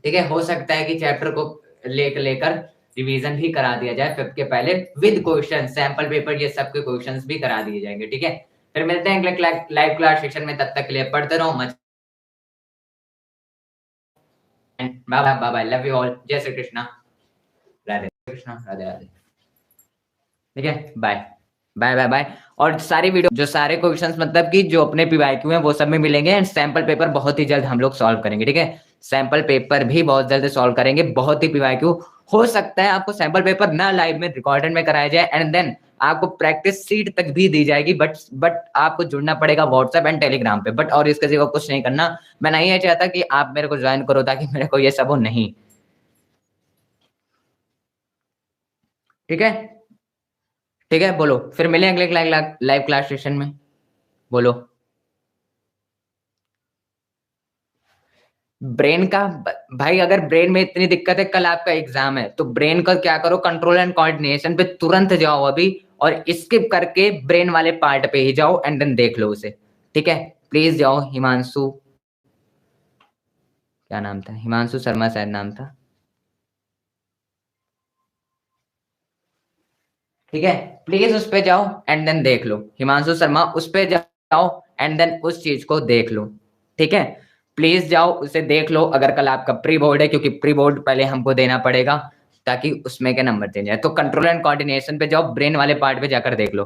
Speaker 1: ठीक है हो सकता है कि चैप्टर को लेकर रिवीजन भी करा दिया जाए फिफ्थ के पहले, विद क्वेश्चन सैंपल पेपर ये सब के क्वेश्चंस भी करा दिए जाएंगे। ठीक है। फिर मिलते हैं लाइव क्लास सेक्शन में, तब तक के लिए पढ़ते रहो much. Bye bye, love you all, जय श्री कृष्णा, राधे कृष्णा, राधे राधे। ठीक है। Bye bye bye bye. और सारी वीडियो जो सारे क्वेश्चंस मतलब कि जो अपने पीवाईक्यू हैं वो सब में मिलेंगे, एंड सैंपल पेपर बहुत ही जल्द हम लोग सॉल्व करेंगे। ठीक है। सैंपल पेपर भी बहुत जल्द सॉल्व करेंगे, बहुत ही पीवाईक्यू। हो सकता है आपको सैंपल पेपर ना लाइव में रिकॉर्डेड में कराया जाए, एंड देन आपको प्रैक्टिस सीट तक भी दी जाएगी, बट आपको जुड़ना पड़ेगा व्हाट्सएप एंड टेलीग्राम पे, बट और इसके सिवा कुछ नहीं करना। मैं नहीं ये चाहता कि आप मेरे को ज्वाइन करो ताकि मेरे को ये सब हो, नहीं। ठीक है। ठीक है। बोलो फिर मिले अगले लाइव क्लास सेशन में। बोलो। ब्रेन का भाई, अगर ब्रेन में इतनी दिक्कत है, कल आपका एग्जाम है, तो ब्रेन का क्या करो, कंट्रोल एंड कोऑर्डिनेशन पे तुरंत जाओ अभी, और स्किप करके ब्रेन वाले पार्ट पे ही जाओ, एंड देन देख लो उसे। ठीक है। प्लीज जाओ। हिमांशु, क्या नाम था, हिमांशु शर्मा शायद नाम था। ठीक है। प्लीज उस पे जाओ एंड देन देख लो, हिमांशु शर्मा उस पे जाओ एंड देन उस चीज को देख लो। ठीक है। प्लीज जाओ उसे देख लो, अगर कल आपका प्री बोर्ड है, क्योंकि प्री बोर्ड पहले हमको देना पड़ेगा ताकि उसमें के नंबर चेंज जाए। तो कंट्रोल एंड कोऑर्डिनेशन पे जाओ, ब्रेन वाले पार्ट पे जाकर देख लो।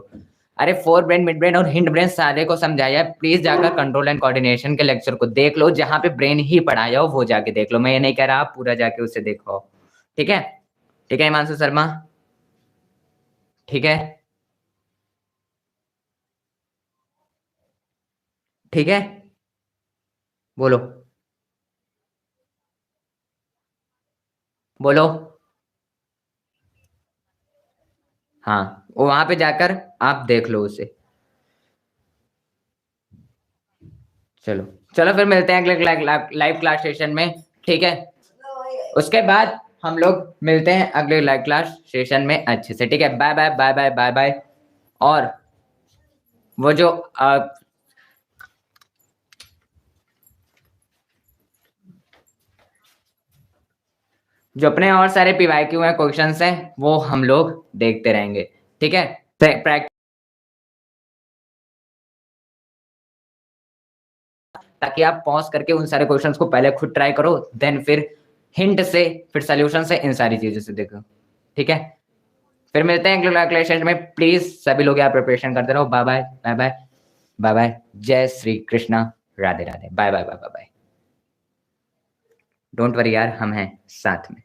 Speaker 1: अरे फोर ब्रेन, मिड ब्रेन और हिंड ब्रेन सारे को समझाया, प्लीज जाकर कंट्रोल एंड कोऑर्डिनेशन के लेक्चर को देख लो, जहां पे ब्रेन ही पढ़ाया हो वो जाके देख लो। मैं ये नहीं कह रहा आप पूरा जाके उसे देखो। ठीक है। ठीक है हिमांशु शर्मा। ठीक है। ठीक है। बोलो बोलो। हाँ, वो वहां पे जाकर आप देख लो उसे। चलो चलो फिर मिलते हैं अगले लाइव क्लास सेशन में, ठीक है। उसके बाद हम लोग मिलते हैं अगले लाइव क्लास सेशन में अच्छे से, ठीक है। Bye bye bye bye bye bye. और वो जो अपने और सारे पीवाईक्यू हैं, क्वेश्चंस हैं, वो हम लोग देखते रहेंगे, ठीक है। ताकि आप पॉज करके उन सारे क्वेश्चंस को पहले खुद ट्राई करो, देन फिर हिंट से, फिर सोल्यूशन से, इन सारी चीजों से देखो, ठीक है। फिर मिलते हैं अगले क्लास में। प्लीज सभी लोग यहाँ प्रिपरेशन करते रहो। Bye bye bye bye bye bye. जय Shri Krishna, Radhe Radhe, bye bye bye bye bye. Don't worry यार, हम हैं साथ में।